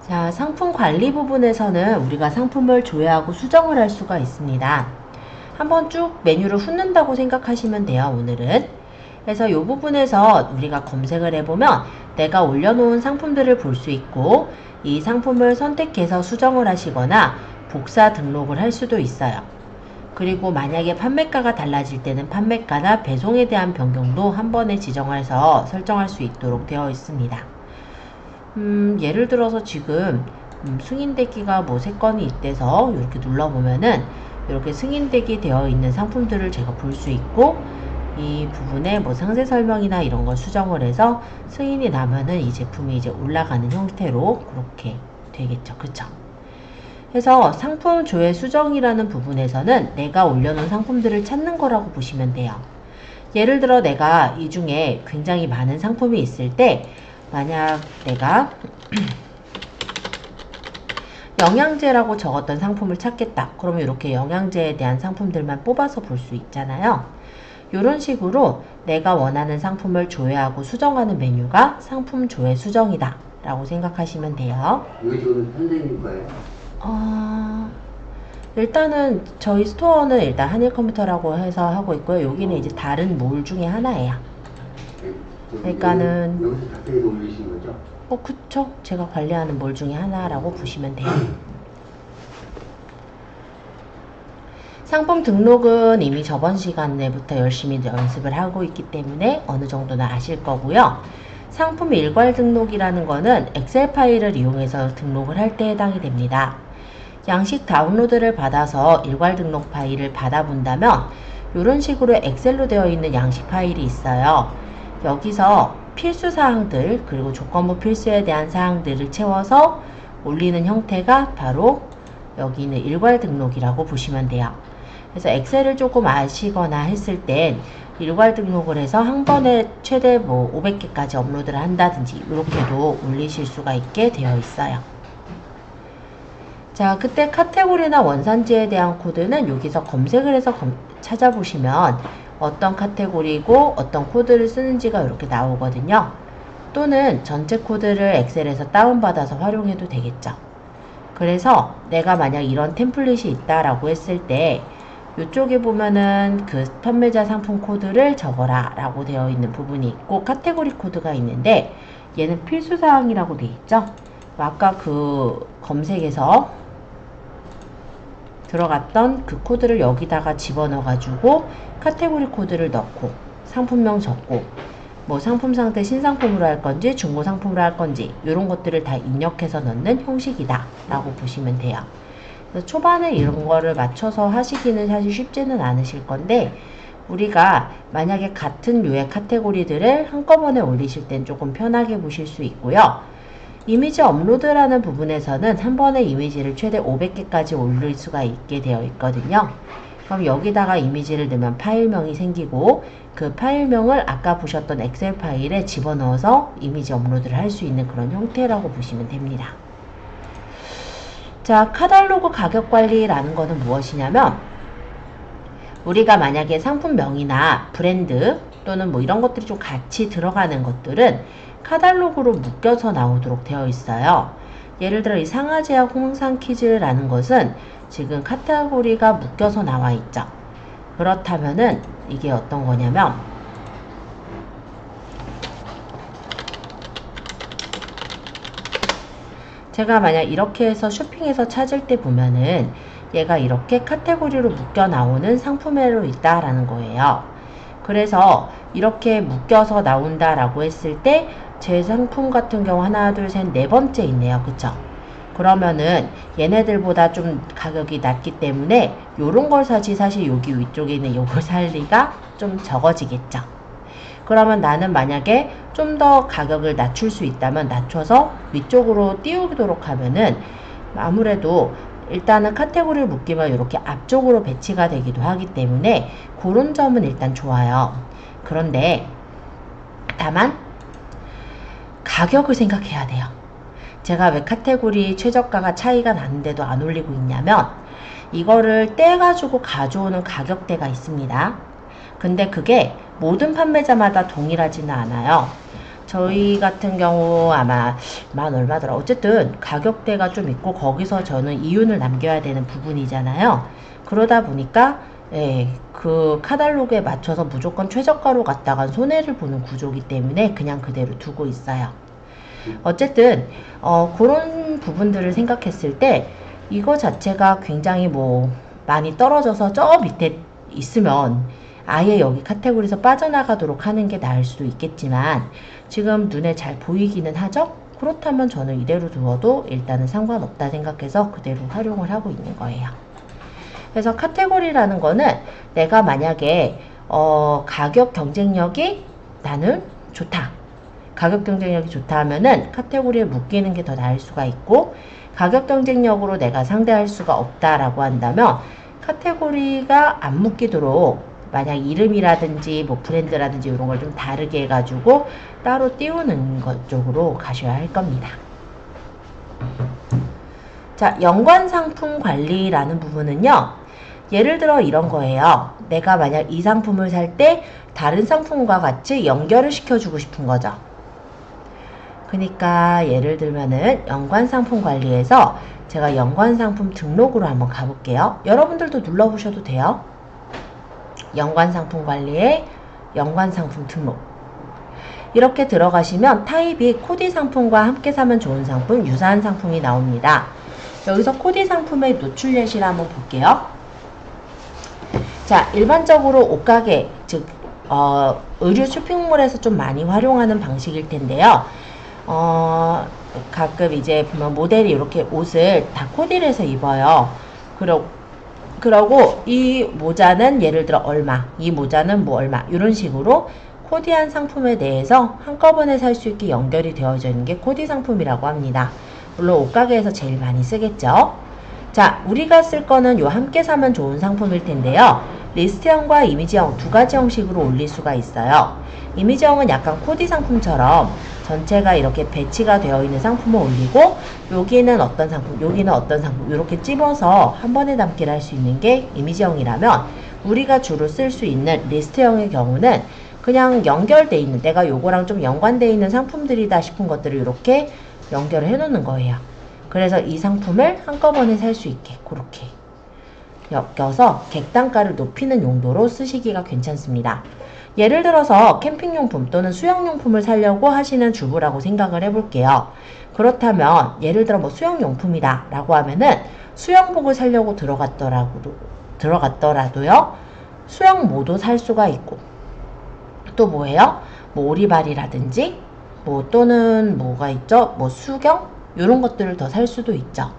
자, 상품 관리 부분에서는 우리가 상품을 조회하고 수정을 할 수가 있습니다. 한번 쭉 메뉴를 훑는다고 생각하시면 돼요, 오늘은. 그래서 이 부분에서 우리가 검색을 해보면 내가 올려놓은 상품들을 볼 수 있고, 이 상품을 선택해서 수정을 하시거나 복사 등록을 할 수도 있어요. 그리고 만약에 판매가가 달라질 때는 판매가나 배송에 대한 변경도 한 번에 지정해서 설정할 수 있도록 되어 있습니다. 예를 들어서 지금 승인되기가 뭐 3건이 있대서 이렇게 눌러보면은 이렇게 승인되기 되어 있는 상품들을 제가 볼 수 있고, 이 부분에 뭐 상세 설명이나 이런 걸 수정을 해서 승인이 나면은 이 제품이 이제 올라가는 형태로 그렇게 되겠죠. 그쵸? 그래서 상품 조회 수정이라는 부분에서는 내가 올려놓은 상품들을 찾는 거라고 보시면 돼요. 예를 들어 내가 이 중에 굉장히 많은 상품이 있을 때, 만약 내가 영양제라고 적었던 상품을 찾겠다. 그러면 이렇게 영양제에 대한 상품들만 뽑아서 볼 수 있잖아요. 이런 식으로 내가 원하는 상품을 조회하고 수정하는 메뉴가 상품 조회 수정이다 라고 생각하시면 돼요. 이거 지금 선생님 거예요? 일단은 저희 스토어는 일단 한일컴퓨터라고 해서 하고 있고요. 여기는 이제 다른 몰 중에 하나예요. 그러니까는 여기서 자세히 올리신 거죠? 그쵸. 제가 관리하는 몰 중에 하나라고 보시면 돼요. 상품 등록은 이미 저번 시간에부터 열심히 연습을 하고 있기 때문에 어느 정도는 아실 거고요. 상품 일괄 등록이라는 거는 엑셀 파일을 이용해서 등록을 할 때 해당이 됩니다. 양식 다운로드를 받아서 일괄 등록 파일을 받아본다면 이런 식으로 엑셀로 되어 있는 양식 파일이 있어요. 여기서 필수 사항들 그리고 조건부 필수에 대한 사항들을 채워서 올리는 형태가 바로 여기 있는 일괄 등록이라고 보시면 돼요. 그래서 엑셀을 조금 아시거나 했을 땐 일괄 등록을 해서 한 번에 최대 뭐 500개까지 업로드를 한다든지 이렇게도 올리실 수가 있게 되어 있어요. 자, 그때 카테고리나 원산지에 대한 코드는 여기서 검색을 해서 찾아보시면 어떤 카테고리고 어떤 코드를 쓰는지가 이렇게 나오거든요. 또는 전체 코드를 엑셀에서 다운받아서 활용해도 되겠죠. 그래서 내가 만약 이런 템플릿이 있다라고 했을 때 이쪽에 보면은 그 판매자 상품 코드를 적어라 라고 되어 있는 부분이 있고, 카테고리 코드가 있는데 얘는 필수사항이라고 되어 있죠. 아까 그 검색에서 들어갔던 그 코드를 여기다가 집어넣어 가지고 카테고리 코드를 넣고 상품명 적고 뭐 상품 상태 신상품으로 할 건지 중고 상품으로 할 건지 이런 것들을 다 입력해서 넣는 형식이다 라고 보시면 돼요. 그래서 초반에 이런 거를 맞춰서 하시기는 사실 쉽지는 않으실 건데, 우리가 만약에 같은 류의 카테고리들을 한꺼번에 올리실 땐 조금 편하게 보실 수 있고요. 이미지 업로드라는 부분에서는 한 번에 이미지를 최대 500개까지 올릴 수가 있게 되어 있거든요. 그럼 여기다가 이미지를 넣으면 파일명이 생기고 그 파일명을 아까 보셨던 엑셀 파일에 집어넣어서 이미지 업로드를 할 수 있는 그런 형태라고 보시면 됩니다. 자, 카탈로그 가격 관리라는 것은 무엇이냐면, 우리가 만약에 상품명이나 브랜드 또는 뭐 이런 것들이 좀 같이 들어가는 것들은 카탈로그로 묶여서 나오도록 되어 있어요. 예를 들어 이 상하제약 홍삼키즈라는 것은 지금 카테고리가 묶여서 나와 있죠. 그렇다면은 이게 어떤 거냐면, 제가 만약 이렇게 해서 쇼핑에서 찾을 때 보면은 얘가 이렇게 카테고리로 묶여 나오는 상품회로 있다라는 거예요. 그래서 이렇게 묶여서 나온다라고 했을 때 제 상품 같은 경우 하나, 둘, 셋, 네 번째 있네요. 그쵸? 그러면은 얘네들보다 좀 가격이 낮기 때문에 요런 걸 사지 사실 여기 위쪽에 있는 요걸 살 리가 좀 적어지겠죠. 그러면 나는 만약에 좀 더 가격을 낮출 수 있다면 낮춰서 위쪽으로 띄우도록 하면은 아무래도 일단은 카테고리를 묶이면 이렇게 앞쪽으로 배치가 되기도 하기 때문에 그런 점은 일단 좋아요. 그런데 다만 가격을 생각해야 돼요. 제가 왜 카테고리 최저가가 차이가 나는데도 안 올리고 있냐면, 이거를 떼가지고 가져오는 가격대가 있습니다. 근데 그게 모든 판매자마다 동일하지는 않아요. 저희 같은 경우 아마 만 얼마더라. 어쨌든 가격대가 좀 있고 거기서 저는 이윤을 남겨야 되는 부분이잖아요. 그러다 보니까 그 카탈로그에 맞춰서 무조건 최저가로 갔다간 손해를 보는 구조이기 때문에 그냥 그대로 두고 있어요. 어쨌든 그런 부분들을 생각했을 때 이거 자체가 굉장히 뭐 많이 떨어져서 저 밑에 있으면 아예 여기 카테고리에서 빠져나가도록 하는 게 나을 수도 있겠지만 지금 눈에 잘 보이기는 하죠? 그렇다면 저는 이대로 두어도 일단은 상관없다 생각해서 그대로 활용을 하고 있는 거예요. 그래서 카테고리라는 거는 내가 만약에 가격 경쟁력이 나는 좋다. 가격 경쟁력이 좋다 하면은 카테고리에 묶이는 게 더 나을 수가 있고 가격 경쟁력으로 내가 상대할 수가 없다라고 한다면 카테고리가 안 묶이도록 만약 이름이라든지 뭐 브랜드라든지 이런 걸 좀 다르게 해가지고 따로 띄우는 것 쪽으로 가셔야 할 겁니다. 자, 연관 상품 관리라는 부분은요. 예를 들어 이런 거예요. 내가 만약 이 상품을 살 때 다른 상품과 같이 연결을 시켜주고 싶은 거죠. 그러니까 예를 들면은 연관 상품 관리에서 제가 연관 상품 등록으로 한번 가볼게요. 여러분들도 눌러보셔도 돼요. 연관 상품 관리에 연관 상품 등록. 이렇게 들어가시면 타입이 코디 상품과 함께 사면 좋은 상품, 유사한 상품이 나옵니다. 여기서 코디 상품의 노출 예시를 한번 볼게요. 자, 일반적으로 옷가게, 즉 의류 쇼핑몰에서 좀 많이 활용하는 방식일 텐데요. 가끔 이제 보면 모델이 이렇게 옷을 다 코디를 해서 입어요. 그러고 이 모자는 예를 들어 얼마, 이 모자는 뭐 얼마, 이런 식으로 코디한 상품에 대해서 한꺼번에 살 수 있게 연결이 되어져 있는 게 코디 상품이라고 합니다. 물론 옷가게에서 제일 많이 쓰겠죠. 자, 우리가 쓸 거는 요 함께 사면 좋은 상품일 텐데요. 리스트형과 이미지형 두 가지 형식으로 올릴 수가 있어요. 이미지형은 약간 코디 상품처럼 전체가 이렇게 배치가 되어 있는 상품을 올리고 여기는 어떤 상품, 여기는 어떤 상품 이렇게 찝어서 한 번에 담기를 할 수 있는 게 이미지형이라면 우리가 주로 쓸 수 있는 리스트형의 경우는 그냥 연결돼 있는 내가 요거랑 좀 연관돼 있는 상품들이다 싶은 것들을 이렇게 연결을 해 놓는 거예요. 그래서 이 상품을 한꺼번에 살 수 있게 그렇게 엮여서 객단가를 높이는 용도로 쓰시기가 괜찮습니다. 예를 들어서 캠핑용품 또는 수영용품을 사려고 하시는 주부라고 생각을 해볼게요. 그렇다면 예를 들어 뭐 수영용품이다 라고 하면은 수영복을 사려고 들어갔더라도요 수영모도 살 수가 있고 또 뭐예요? 뭐 오리발이라든지 뭐 또는 뭐가 있죠? 뭐 수경? 이런 것들을 더 살 수도 있죠.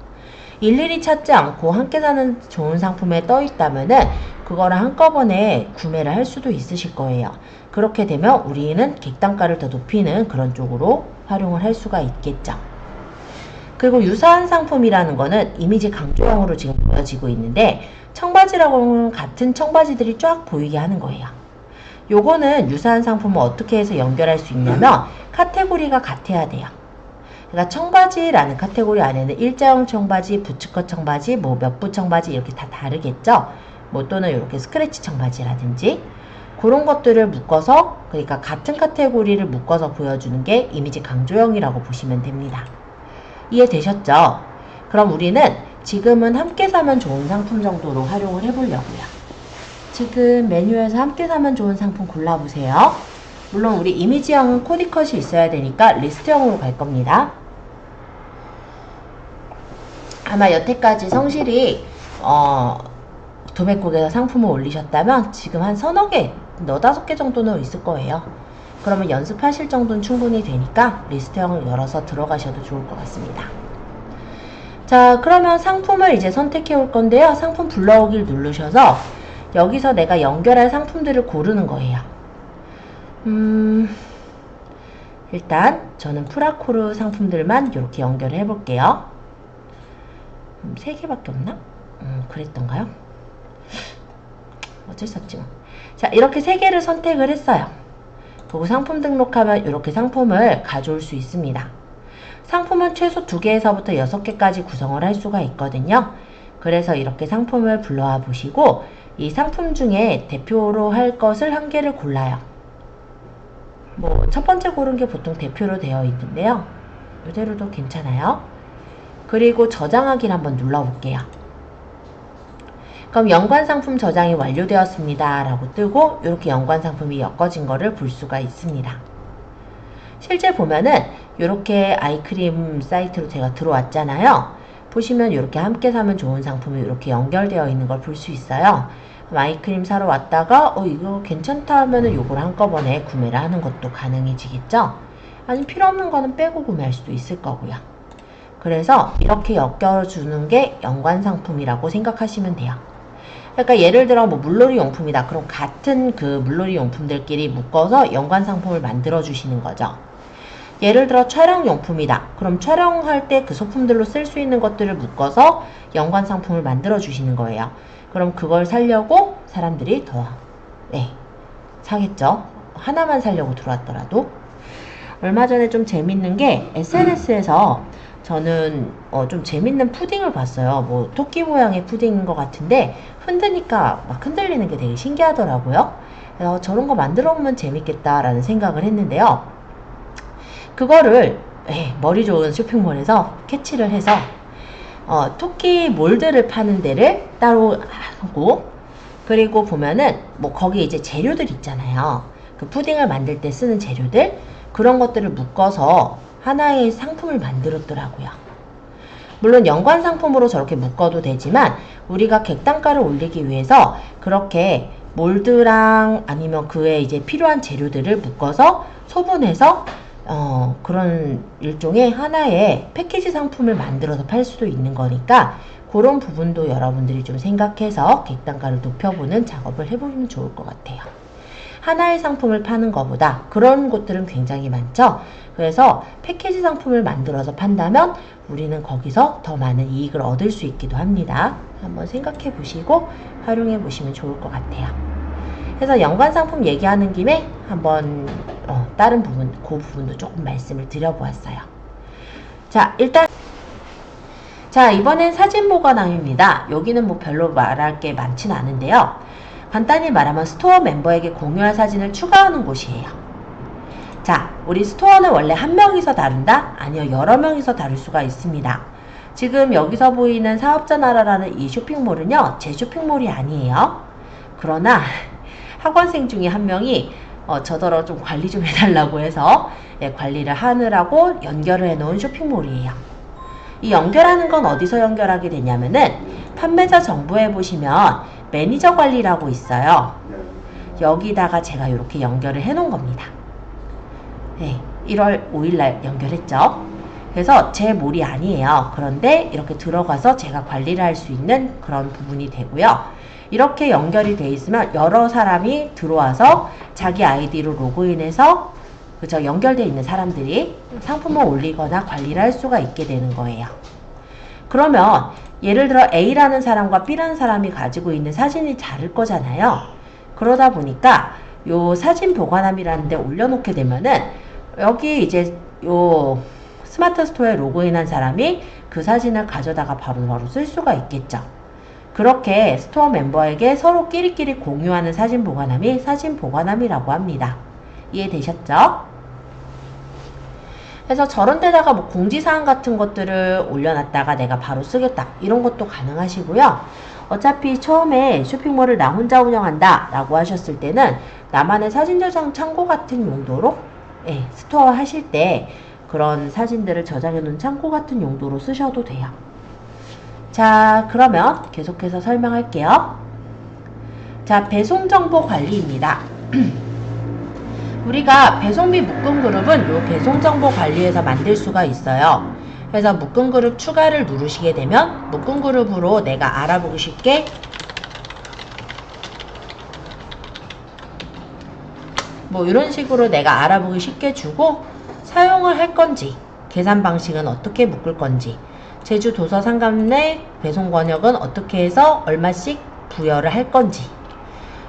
일일이 찾지 않고 함께 사는 좋은 상품에 떠 있다면은 그거를 한꺼번에 구매를 할 수도 있으실 거예요. 그렇게 되면 우리는 객단가를 더 높이는 그런 쪽으로 활용을 할 수가 있겠죠. 그리고 유사한 상품이라는 거는 이미지 강조형으로 지금 보여지고 있는데 청바지라고 하면 같은 청바지들이 쫙 보이게 하는 거예요. 요거는 유사한 상품을 어떻게 해서 연결할 수 있냐면 카테고리가 같아야 돼요. 그러니까 청바지라는 카테고리 안에는 일자형 청바지, 부츠컷 청바지, 뭐 몇부 청바지 이렇게 다 다르겠죠. 뭐 또는 이렇게 스크래치 청바지라든지 그런 것들을 묶어서 그러니까 같은 카테고리를 묶어서 보여주는 게 이미지 강조형이라고 보시면 됩니다. 이해되셨죠? 그럼 우리는 지금은 함께 사면 좋은 상품 정도로 활용을 해보려고요. 지금 메뉴에서 함께 사면 좋은 상품 골라보세요. 물론 우리 이미지형은 코디컷이 있어야 되니까 리스트형으로 갈 겁니다. 아마 여태까지 성실히 도매국에서 상품을 올리셨다면 지금 한 서너 개, 너다섯 개 정도는 있을 거예요. 그러면 연습하실 정도는 충분히 되니까 리스트형을 열어서 들어가셔도 좋을 것 같습니다. 자, 그러면 상품을 이제 선택해 올 건데요. 상품 불러오기를 누르셔서 여기서 내가 연결할 상품들을 고르는 거예요. 일단 저는 프라코르 상품들만 이렇게 연결을 해볼게요. 3개밖에 없나? 그랬던가요? 어쩔 수 없지 뭐. 자, 이렇게 3개를 선택을 했어요. 그리고 상품 등록하면 이렇게 상품을 가져올 수 있습니다. 상품은 최소 2개에서부터 6개까지 구성을 할 수가 있거든요. 그래서 이렇게 상품을 불러와 보시고 이 상품 중에 대표로 할 것을 한 개를 골라요. 뭐 첫 번째 고른 게 보통 대표로 되어 있는데요. 이대로도 괜찮아요. 그리고 저장하기를 한번 눌러볼게요. 그럼 연관상품 저장이 완료되었습니다 라고 뜨고 이렇게 연관상품이 엮어진 거를 볼 수가 있습니다. 실제 보면은 이렇게 아이크림 사이트로 제가 들어왔잖아요. 보시면 이렇게 함께 사면 좋은 상품이 이렇게 연결되어 있는 걸 볼 수 있어요. 아이크림 사러 왔다가 이거 괜찮다 하면은 이걸 한꺼번에 구매를 하는 것도 가능해지겠죠. 아니 필요 없는 거는 빼고 구매할 수도 있을 거고요. 그래서 이렇게 엮여주는 게 연관상품이라고 생각하시면 돼요. 그러니까 예를 들어 뭐 물놀이 용품이다. 그럼 같은 그 물놀이 용품들끼리 묶어서 연관상품을 만들어 주시는 거죠. 예를 들어 촬영 용품이다. 그럼 촬영할 때 그 소품들로 쓸 수 있는 것들을 묶어서 연관상품을 만들어 주시는 거예요. 그럼 그걸 사려고 사람들이 더 사겠죠. 하나만 사려고 들어왔더라도. 얼마 전에 좀 재밌는 게 SNS에서 저는 좀 재밌는 푸딩을 봤어요. 뭐 토끼 모양의 푸딩인 것 같은데 흔드니까 막 흔들리는 게 되게 신기하더라고요. 그래서 저런 거 만들어 보면 재밌겠다라는 생각을 했는데요. 그거를 머리 좋은 쇼핑몰에서 캐치를 해서 토끼 몰드를 파는 데를 따로 하고, 그리고 보면은 뭐 거기 이제 재료들 있잖아요. 그 푸딩을 만들 때 쓰는 재료들, 그런 것들을 묶어서 하나의 상품을 만들었더라고요. 물론 연관 상품으로 저렇게 묶어도 되지만 우리가 객단가를 올리기 위해서 그렇게 몰드랑 아니면 그에 이제 필요한 재료들을 묶어서 소분해서 그런 일종의 하나의 패키지 상품을 만들어서 팔 수도 있는 거니까 그런 부분도 여러분들이 좀 생각해서 객단가를 높여보는 작업을 해보면 좋을 것 같아요. 하나의 상품을 파는 것보다 그런 곳들은 굉장히 많죠. 그래서 패키지 상품을 만들어서 판다면 우리는 거기서 더 많은 이익을 얻을 수 있기도 합니다. 한번 생각해 보시고 활용해 보시면 좋을 것 같아요. 그래서 연관상품 얘기하는 김에 한번 다른 부분, 그 부분도 조금 말씀을 드려보았어요. 자, 이번엔 사진 보관함입니다. 여기는 뭐 별로 말할 게 많진 않은데요. 간단히 말하면 스토어 멤버에게 공유할 사진을 추가하는 곳이에요. 자, 우리 스토어는 원래 한 명이서 다룬다? 아니요, 여러 명이서 다룰 수가 있습니다. 지금 여기서 보이는 사업자 나라라는 이 쇼핑몰은요, 제 쇼핑몰이 아니에요. 그러나 학원생 중에 한 명이 저더러 좀 관리 좀 해달라고 해서 관리를 하느라고 연결을 해놓은 쇼핑몰이에요. 이 연결하는 건 어디서 연결하게 되냐면은 판매자 정보에 보시면 매니저 관리라고 있어요. 여기다가 제가 이렇게 연결을 해놓은 겁니다. 1월 5일날 연결했죠. 그래서 제 몰이 아니에요. 그런데 이렇게 들어가서 제가 관리를 할 수 있는 그런 부분이 되고요. 이렇게 연결이 돼 있으면 여러 사람이 들어와서 자기 아이디로 로그인해서 그죠, 연결되어 있는 사람들이 상품을 올리거나 관리를 할 수가 있게 되는 거예요. 그러면 예를 들어 A라는 사람과 B라는 사람이 가지고 있는 사진이 다를 거잖아요. 그러다 보니까 요 사진 보관함이라는 데 올려놓게 되면은 여기 이제 요 스마트 스토어에 로그인한 사람이 그 사진을 가져다가 바로바로 쓸 수가 있겠죠. 그렇게 스토어 멤버에게 서로 끼리끼리 공유하는 사진 보관함이 사진 보관함이라고 합니다. 이해되셨죠? 그래서 저런 데다가 뭐 공지사항 같은 것들을 올려놨다가 내가 바로 쓰겠다, 이런 것도 가능하시고요. 어차피 처음에 쇼핑몰을 나 혼자 운영한다 라고 하셨을 때는 나만의 사진 저장 창고 같은 용도로 스토어 하실 때 그런 사진들을 저장해 놓은 창고 같은 용도로 쓰셔도 돼요. 자, 그러면 계속해서 설명할게요. 자, 배송정보 관리입니다. 우리가 배송비 묶음그룹은 요 배송정보 관리에서 만들 수가 있어요. 그래서 묶음그룹 추가를 누르시게 되면 묶음그룹으로 내가 알아보기 쉽게 뭐 이런 식으로 내가 알아보기 쉽게 주고 사용을 할 건지, 계산 방식은 어떻게 묶을 건지, 제주 도서 상감 내 배송 권역은 어떻게 해서 얼마씩 부여를 할 건지,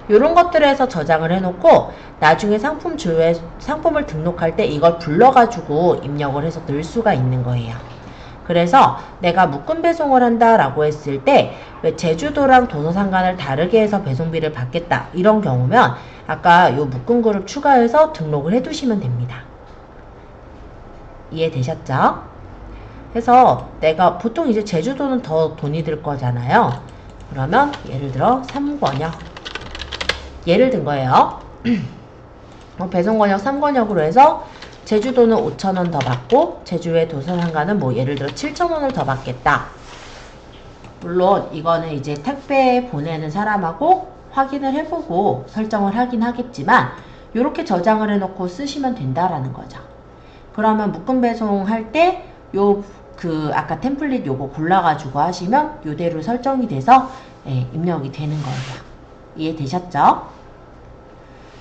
이런 것들을 해서 저장을 해놓고 나중에 상품을 등록할 때 이걸 불러가지고 입력을 해서 넣을 수가 있는 거예요. 그래서 내가 묶음 배송을 한다라고 했을 때 왜 제주도랑 도서상관을 다르게 해서 배송비를 받겠다 이런 경우면 아까 요 묶음 그룹 추가해서 등록을 해두시면 됩니다. 이해되셨죠? 그래서 내가 보통 이제 제주도는 더 돈이 들 거잖아요. 그러면 예를 들어 3권역 예를 든 거예요. 배송권역 3권역으로 해서 제주도는 5,000원 더 받고 제주의 도서상가는 뭐 예를 들어 7,000원을 더 받겠다. 물론 이거는 이제 택배 보내는 사람하고 확인을 해보고 설정을 하긴 하겠지만 이렇게 저장을 해놓고 쓰시면 된다라는 거죠. 그러면 묶음 배송할 때 요 아까 템플릿 요거 골라가지고 하시면 요대로 설정이 돼서 입력이 되는 거예요. 이해되셨죠?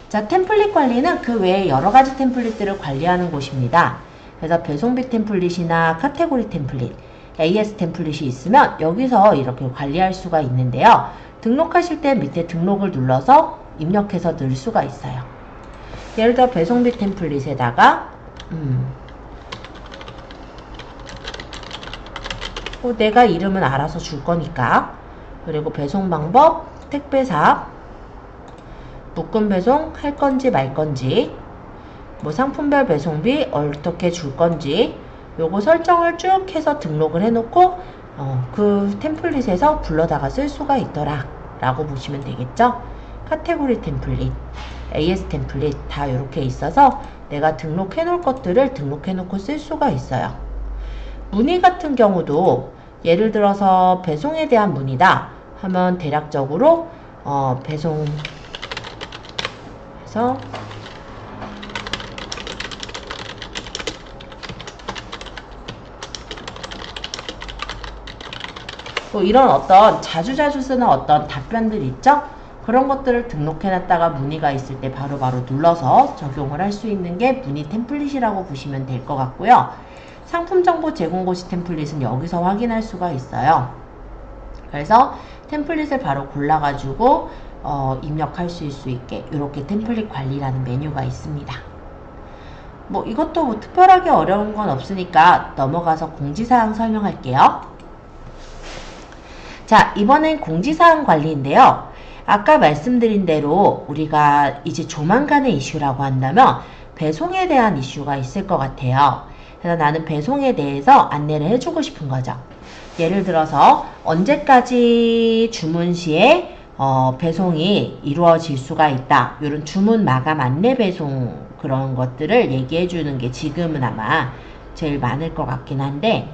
자, 템플릿 관리는 그 외에 여러 가지 템플릿들을 관리하는 곳입니다. 그래서 배송비 템플릿이나 카테고리 템플릿, AS 템플릿이 있으면 여기서 이렇게 관리할 수가 있는데요. 등록하실 때 밑에 등록을 눌러서 입력해서 넣을 수가 있어요. 예를 들어 배송비 템플릿에다가 내가 이름은 알아서 줄 거니까 그리고 배송 방법, 택배사, 묶음 배송 할 건지 말 건지 뭐 상품별 배송비 어떻게 줄 건지 요거 설정을 쭉 해서 등록을 해놓고 그 템플릿에서 불러다가 쓸 수가 있더라 라고 보시면 되겠죠. 카테고리 템플릿, AS 템플릿 다 이렇게 있어서 내가 등록해 놓을 것들을 등록해 놓고 쓸 수가 있어요. 문의 같은 경우도 예를 들어서 배송에 대한 문의다 하면 대략적으로 배송해서 뭐 이런 어떤 자주자주 쓰는 어떤 답변들 있죠? 그런 것들을 등록해놨다가 문의가 있을 때 바로바로 눌러서 적용을 할 수 있는 게 문의 템플릿이라고 보시면 될 것 같고요. 상품정보 제공고시 템플릿은 여기서 확인할 수가 있어요. 그래서 템플릿을 바로 골라가지고 입력할 수 있게 이렇게 템플릿 관리라는 메뉴가 있습니다. 뭐 이것도 뭐 특별하게 어려운 건 없으니까 넘어가서 공지사항 설명할게요. 자, 이번엔 공지사항 관리인데요. 아까 말씀드린 대로 우리가 이제 조만간의 이슈라고 한다면 배송에 대한 이슈가 있을 것 같아요. 그래서 나는 배송에 대해서 안내를 해주고 싶은 거죠. 예를 들어서 언제까지 주문 시에 배송이 이루어질 수가 있다. 이런 주문 마감 안내 배송 그런 것들을 얘기해 주는 게 지금은 아마 제일 많을 것 같긴 한데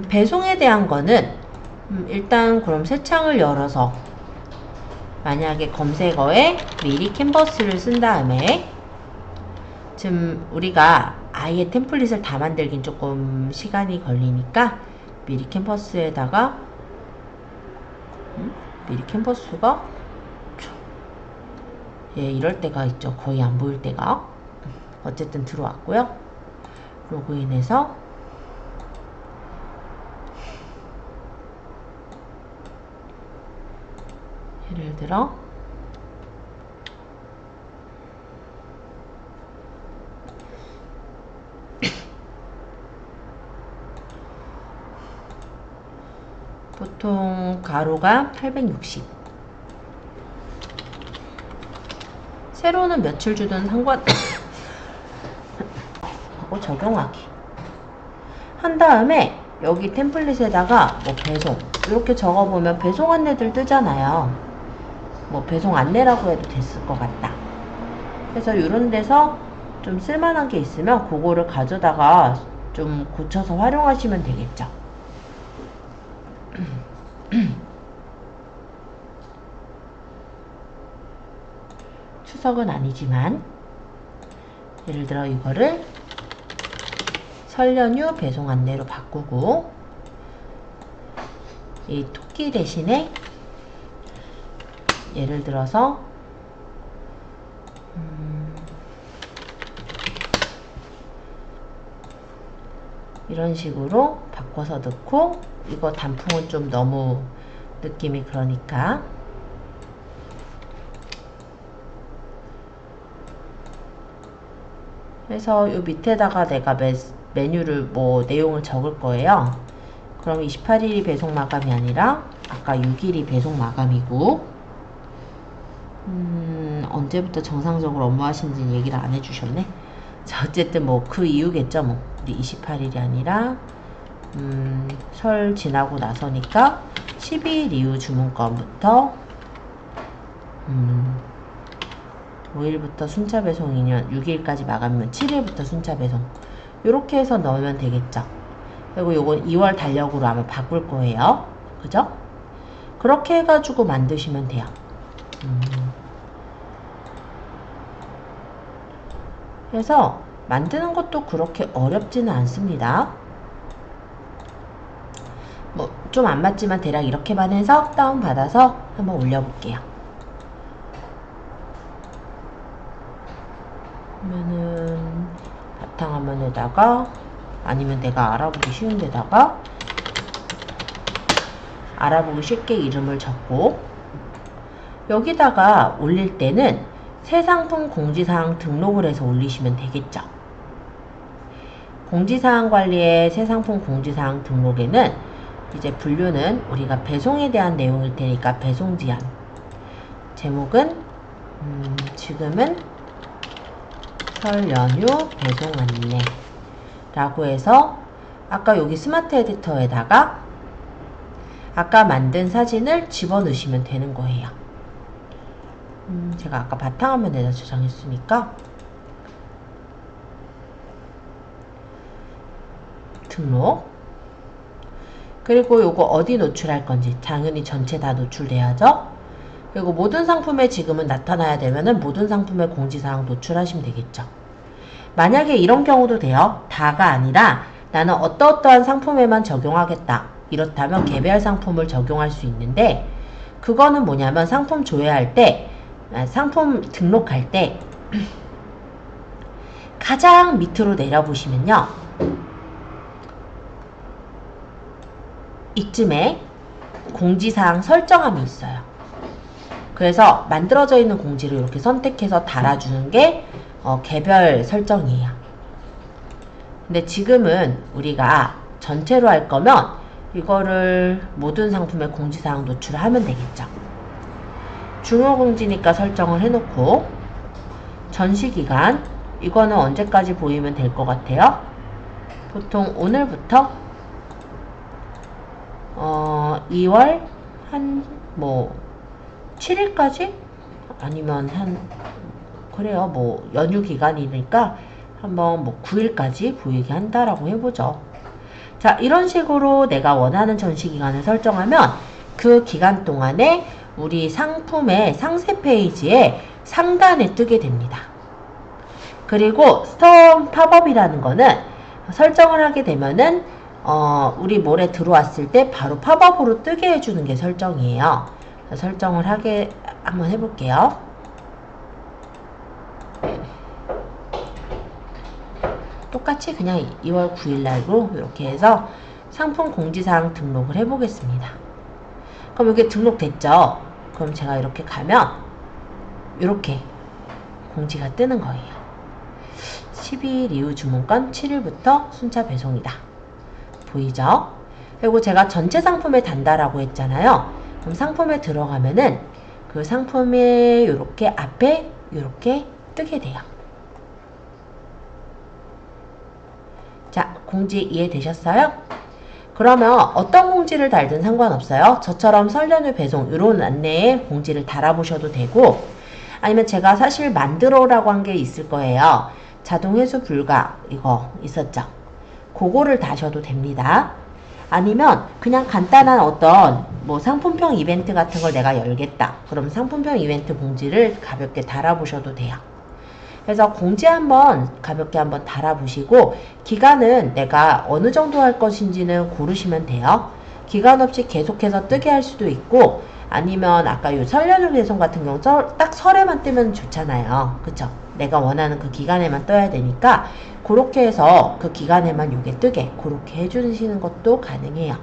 배송에 대한 거는 일단 그럼 새 창을 열어서 만약에 검색어에 미리 캔버스를 쓴 다음에 지금 우리가 아예 템플릿을 다 만들긴 조금 시간이 걸리니까 미리 캔버스에다가 미리 캔버스가 이럴 때가 있죠. 거의 안 보일 때가 어쨌든 들어왔고요. 로그인해서 예를 들어 보통 가로가 860 세로는 며칠 주든 상관 하고 적용하기 한 다음에 여기 템플릿에다가 뭐 배송 이렇게 적어보면 배송 안내들 뜨잖아요. 뭐 배송 안내라고 해도 됐을 것 같다. 그래서 이런 데서 좀 쓸만한 게 있으면 그거를 가져다가 좀 고쳐서 활용하시면 되겠죠. 추석은 아니지만 예를 들어 이거를 설 연휴 배송 안내로 바꾸고 이 토끼 대신에 예를 들어서 이런 식으로 바꿔서 넣고, 이거 단풍은 좀 너무 느낌이 그러니까 그래서 요 밑에다가 내가 메뉴를 뭐 내용을 적을 거예요. 그럼 28일이 배송 마감이 아니라 아까 6일이 배송 마감이고, 언제부터 정상적으로 업무하신지는 얘기를 안 해주셨네. 자, 어쨌든 뭐 그 이유겠죠. 뭐 우리 28일이 아니라 설 지나고 나서니까 12일 이후 주문건부터 5일부터 순차 배송이면 6일까지 마감이면 7일부터 순차 배송, 요렇게 해서 넣으면 되겠죠. 그리고 요건 2월 달력으로 아마 바꿀 거예요. 그죠? 그렇게 해가지고 만드시면 돼요. 그래서 만드는 것도 그렇게 어렵지는 않습니다. 뭐 좀 안 맞지만 대략 이렇게만 해서 다운받아서 한번 올려볼게요. 그러면은 바탕화면에다가, 아니면 내가 알아보기 쉬운 데다가 알아보기 쉽게 이름을 적고, 여기다가 올릴 때는 새 상품 공지사항 등록을 해서 올리시면 되겠죠. 공지사항 관리의 새 상품 공지사항 등록에는 이제 분류는 우리가 배송에 대한 내용일 테니까 배송 지연, 제목은 지금은 설 연휴 배송 안내 라고 해서, 아까 여기 스마트 에디터에다가 아까 만든 사진을 집어넣으시면 되는 거예요. 제가 아까 바탕화면에다 저장했으니까 등록, 그리고 요거 어디 노출할 건지 당연히 전체 다 노출돼야죠. 그리고 모든 상품에 지금은 나타나야 되면은 모든 상품의 공지사항 노출하시면 되겠죠. 만약에 이런 경우도 돼요. 다가 아니라 나는 어떠어떠한 상품에만 적용하겠다, 이렇다면 개별 상품을 적용할 수 있는데, 그거는 뭐냐면 상품 조회할 때, 상품 등록할 때 가장 밑으로 내려보시면요, 이쯤에 공지사항 설정함이 있어요. 그래서 만들어져 있는 공지를 이렇게 선택해서 달아주는 게 개별 설정이에요. 근데 지금은 우리가 전체로 할 거면 이거를 모든 상품의 공지사항 노출을 하면 되겠죠. 중요공지니까 설정을 해놓고, 전시기간 이거는 언제까지 보이면 될 것 같아요? 보통 오늘부터 2월 한 뭐 7일까지, 아니면 그래요, 뭐 연휴 기간이니까 한번 뭐 9일까지 보이게 한다라고 해보죠. 자, 이런 식으로 내가 원하는 전시 기간을 설정하면 그 기간 동안에 우리 상품의 상세 페이지에 상단에 뜨게 됩니다. 그리고 스톰 팝업이라는 거는 설정을 하게 되면은 우리 몰에 들어왔을 때 바로 팝업으로 뜨게 해주는 게 설정이에요. 설정을 하게 한번 해볼게요. 똑같이 그냥 2월 9일날로 이렇게 해서 상품 공지사항 등록을 해보겠습니다. 그럼 이게 등록됐죠? 그럼 제가 이렇게 가면 이렇게 공지가 뜨는 거예요. 12일 이후 주문건 7일부터 순차 배송이다. 보이죠? 그리고 제가 전체 상품에 단다라고 했잖아요. 그럼 상품에 들어가면은 그 상품에 이렇게 앞에 이렇게 뜨게 돼요. 자, 공지 이해되셨어요? 그러면 어떤 공지를 달든 상관없어요. 저처럼 설 연휴 배송 이런 안내에 공지를 달아보셔도 되고, 아니면 제가 사실 만들어라고 한 게 있을 거예요. 자동 회수 불가 이거 있었죠? 그거를 다셔도 됩니다. 아니면 그냥 간단한 어떤 뭐 상품평 이벤트 같은 걸 내가 열겠다. 그럼 상품평 이벤트 공지를 가볍게 달아보셔도 돼요. 그래서 공지 한번 가볍게 한번 달아보시고, 기간은 내가 어느 정도 할 것인지는 고르시면 돼요. 기간 없이 계속해서 뜨게 할 수도 있고, 아니면 아까 요 설 연휴 배송 같은 경우 딱 설에만 뜨면 좋잖아요. 그쵸? 내가 원하는 그 기간에만 떠야 되니까 그렇게 해서 그 기간에만 요게 뜨게 그렇게 해주시는 것도 가능해요.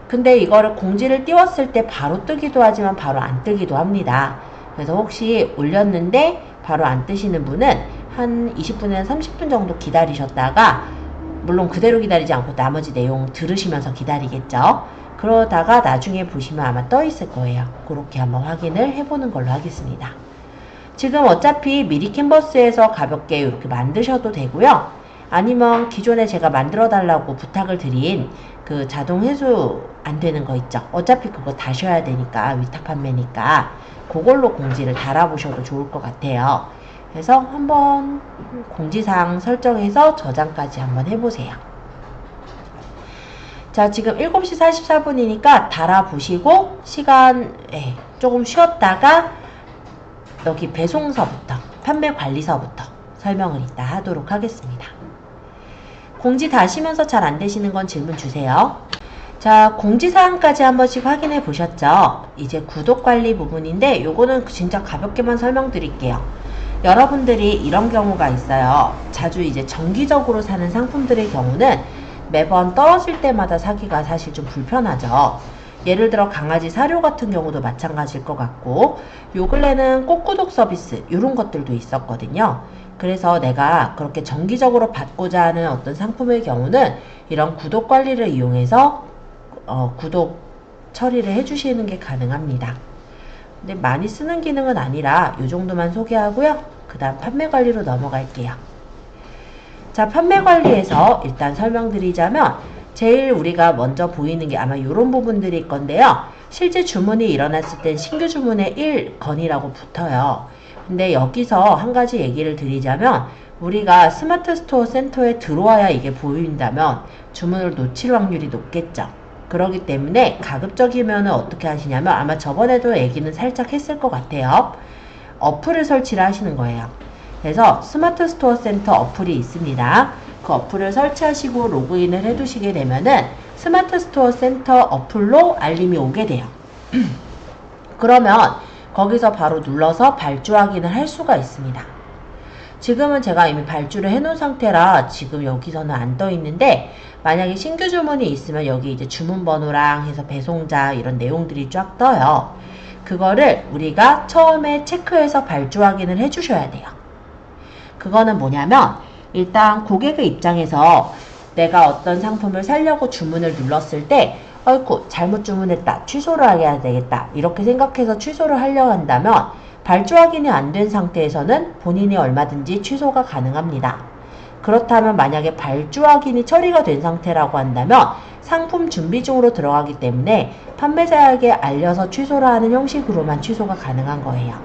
근데 이거를 공지를 띄웠을 때 바로 뜨기도 하지만 바로 안 뜨기도 합니다. 그래서 혹시 올렸는데 바로 안 뜨시는 분은 한 20분에서 30분 정도 기다리셨다가, 물론 그대로 기다리지 않고 나머지 내용 들으시면서 기다리겠죠. 그러다가 나중에 보시면 아마 떠 있을 거예요. 그렇게 한번 확인을 해보는 걸로 하겠습니다. 지금 어차피 미리 캔버스에서 가볍게 이렇게 만드셔도 되고요. 아니면 기존에 제가 만들어 달라고 부탁을 드린 그 자동 회수 안 되는 거 있죠. 어차피 그거 다셔야 되니까, 위탁 판매니까 그걸로 공지를 달아보셔도 좋을 것 같아요. 그래서 한번 공지사항 설정해서 저장까지 한번 해보세요. 자, 지금 7시 44분이니까 달아보시고 시간에 조금 쉬었다가 여기 배송서부터, 판매관리서부터 설명을 이따 하도록 하겠습니다. 공지 다시면서 잘 안되시는 건 질문 주세요. 자, 공지사항까지 한 번씩 확인해 보셨죠? 이제 구독관리 부분인데 요거는 진짜 가볍게만 설명드릴게요. 여러분들이 이런 경우가 있어요. 자주 이제 정기적으로 사는 상품들의 경우는 매번 떨어질 때마다 사기가 사실 좀 불편하죠. 예를 들어 강아지 사료 같은 경우도 마찬가지일 것 같고, 요 근래는 꽃구독 서비스 이런 것들도 있었거든요. 그래서 내가 그렇게 정기적으로 받고자 하는 어떤 상품의 경우는 이런 구독 관리를 이용해서 구독 처리를 해주시는 게 가능합니다. 근데 많이 쓰는 기능은 아니라 이 정도만 소개하고요. 그 다음 판매 관리로 넘어갈게요. 자, 판매 관리에서 일단 설명드리자면 제일 우리가 먼저 보이는 게 아마 이런 부분들일 건데요. 실제 주문이 일어났을 땐 신규 주문의 1건이라고 붙어요. 근데 여기서 한 가지 얘기를 드리자면 우리가 스마트 스토어 센터에 들어와야 이게 보인다면 주문을 놓칠 확률이 높겠죠. 그렇기 때문에 가급적이면 어떻게 하시냐면, 아마 저번에도 얘기는 살짝 했을 것 같아요. 어플을 설치를 하시는 거예요. 그래서 스마트 스토어 센터 어플이 있습니다. 그 어플을 설치하시고 로그인을 해두시게 되면은 스마트 스토어 센터 어플로 알림이 오게 돼요. 그러면 거기서 바로 눌러서 발주 확인을 할 수가 있습니다. 지금은 제가 이미 발주를 해놓은 상태라 지금 여기서는 안 떠 있는데, 만약에 신규 주문이 있으면 여기 이제 주문 번호랑 해서 배송자 이런 내용들이 쫙 떠요. 그거를 우리가 처음에 체크해서 발주 확인을 해주셔야 돼요. 그거는 뭐냐면, 일단 고객의 입장에서 내가 어떤 상품을 사려고 주문을 눌렀을 때 아이고 잘못 주문했다, 취소를 해야 되겠다 이렇게 생각해서 취소를 하려고 한다면 발주 확인이 안 된 상태에서는 본인이 얼마든지 취소가 가능합니다. 그렇다면 만약에 발주 확인이 처리가 된 상태라고 한다면 상품 준비 중으로 들어가기 때문에 판매자에게 알려서 취소를 하는 형식으로만 취소가 가능한 거예요.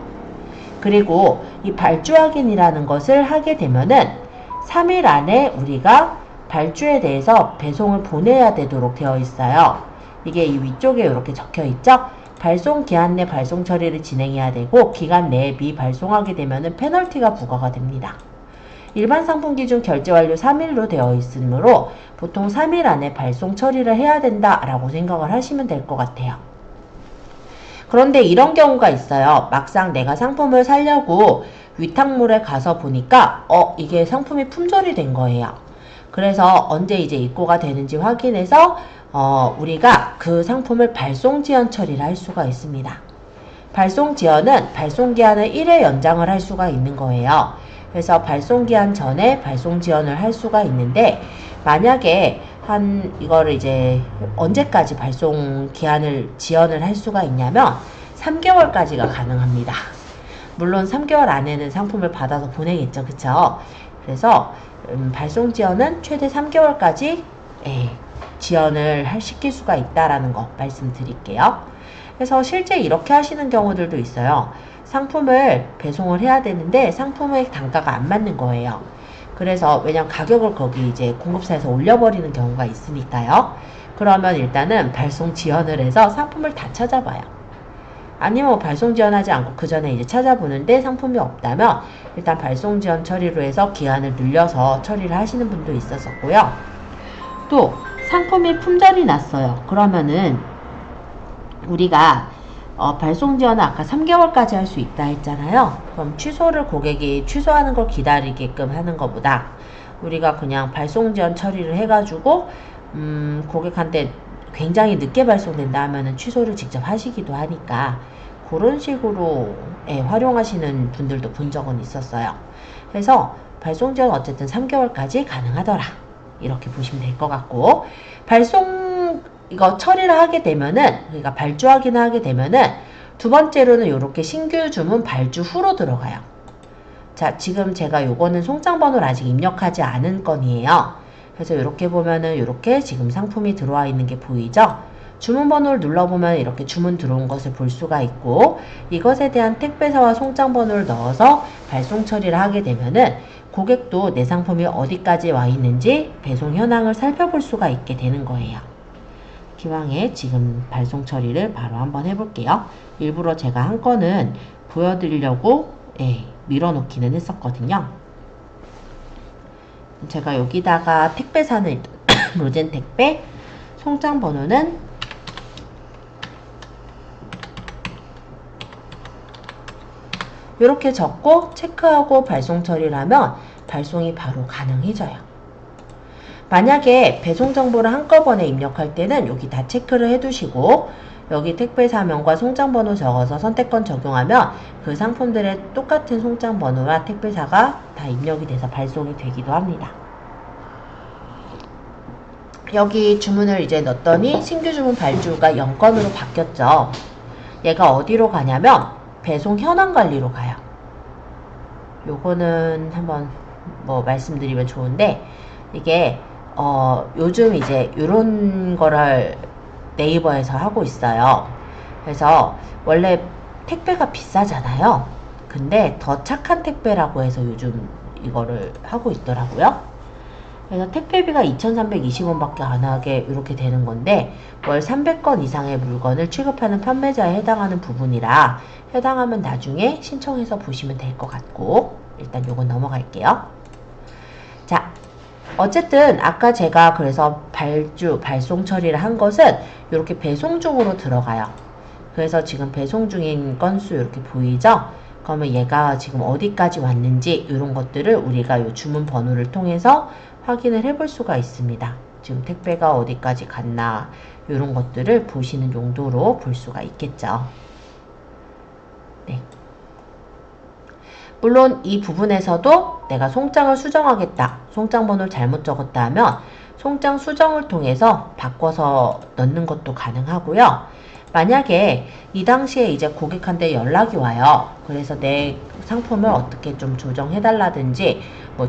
그리고 이 발주 확인이라는 것을 하게 되면은 3일 안에 우리가 발주에 대해서 배송을 보내야 되도록 되어 있어요. 이게 이 위쪽에 이렇게 적혀 있죠? 발송 기한 내 발송 처리를 진행해야 되고, 기간 내에 미발송하게 되면은 페널티가 부과가 됩니다. 일반 상품 기준 결제 완료 3일로 되어 있으므로 보통 3일 안에 발송 처리를 해야 된다라고 생각을 하시면 될 것 같아요. 그런데 이런 경우가 있어요. 막상 내가 상품을 사려고 위탁몰에 가서 보니까 이게 상품이 품절이 된 거예요. 그래서 언제 이제 입고가 되는지 확인해서 우리가 그 상품을 발송 지연 처리를 할 수가 있습니다. 발송 지연은 발송 기한을 1회 연장을 할 수가 있는 거예요. 그래서 발송 기한 전에 발송 지연을 할 수가 있는데, 만약에 이거를 이제 언제까지 발송 기한을 지연을 할 수가 있냐면 3개월까지가 가능합니다. 물론 3개월 안에는 상품을 받아서 보내겠죠. 그쵸? 그래서 발송 지연은 최대 3개월까지 지연을 시킬 수가 있다라는 거 말씀드릴게요. 그래서 실제 이렇게 하시는 경우들도 있어요. 상품을 배송을 해야 되는데 상품의 단가가 안 맞는 거예요. 그래서 왜냐면 가격을 거기 이제 공급사에서 올려버리는 경우가 있으니까요. 그러면 일단은 발송 지연을 해서 상품을 다 찾아봐요. 아니면 발송 지연하지 않고 그 전에 이제 찾아보는데 상품이 없다면 일단 발송 지연 처리로 해서 기한을 늘려서 처리를 하시는 분도 있었었고요. 또 상품이 품절이 났어요. 그러면은 우리가 발송 지연은 아까 3개월까지 할 수 있다 했잖아요. 그럼 취소를 고객이 취소하는 걸 기다리게끔 하는 것보다 우리가 그냥 발송 지연 처리를 해가지고 고객한테 굉장히 늦게 발송된다 하면은 취소를 직접 하시기도 하니까 그런 식으로 활용하시는 분들도 본 적은 있었어요. 그래서 발송 지연 어쨌든 3개월까지 가능하더라. 이렇게 보시면 될 것 같고, 발송 이거 처리를 하게 되면은, 그러니까 발주 확인을 하게 되면은 두 번째로는 이렇게 신규 주문 발주 후로 들어가요. 자, 지금 제가 요거는 송장 번호를 아직 입력하지 않은 건이에요. 그래서 이렇게 보면은 이렇게 지금 상품이 들어와 있는 게 보이죠? 주문 번호를 눌러보면 이렇게 주문 들어온 것을 볼 수가 있고, 이것에 대한 택배사와 송장 번호를 넣어서 발송 처리를 하게 되면은 고객도 내 상품이 어디까지 와 있는지 배송 현황을 살펴볼 수가 있게 되는 거예요. 기왕에 지금 발송 처리를 바로 한번 해볼게요. 일부러 제가 한 건은 보여드리려고 밀어놓기는 했었거든요. 제가 여기다가 택배사는 로젠 택배, 송장 번호는 이렇게 적고 체크하고 발송 처리를 하면 발송이 바로 가능해져요. 만약에 배송 정보를 한꺼번에 입력할 때는 여기 다 체크를 해두시고 여기 택배사명과 송장번호 적어서 선택권 적용하면 그 상품들의 똑같은 송장번호와 택배사가 다 입력이 돼서 발송이 되기도 합니다. 여기 주문을 이제 넣었더니 신규 주문 발주가 0건으로 바뀌었죠. 얘가 어디로 가냐면 배송 현황 관리로 가요. 요거는 한번 말씀드리면 좋은데, 이게 요즘 이제 요런 거를 네이버에서 하고 있어요. 그래서 원래 택배가 비싸잖아요. 근데 더 착한 택배라고 해서 요즘 이거를 하고 있더라고요. 그래서 택배비가 2,320원밖에 안 하게 이렇게 되는 건데, 월 300건 이상의 물건을 취급하는 판매자에 해당하는 부분이라 해당하면 나중에 신청해서 보시면 될 것 같고, 일단 요건 넘어갈게요. 자, 어쨌든 아까 제가 그래서 발송 처리를 한 것은 이렇게 배송 중으로 들어가요. 그래서 지금 배송 중인 건수 이렇게 보이죠? 그러면 얘가 지금 어디까지 왔는지 이런 것들을 우리가 이 주문 번호를 통해서 확인을 해볼 수가 있습니다. 지금 택배가 어디까지 갔나 이런 것들을 보시는 용도로 볼 수가 있겠죠. 네. 물론 이 부분에서도 내가 송장을 수정하겠다, 송장 번호를 잘못 적었다 하면 송장 수정을 통해서 바꿔서 넣는 것도 가능하고요. 만약에 이 당시에 이제 고객한테 연락이 와요. 그래서 내 상품을 어떻게 좀 조정해달라든지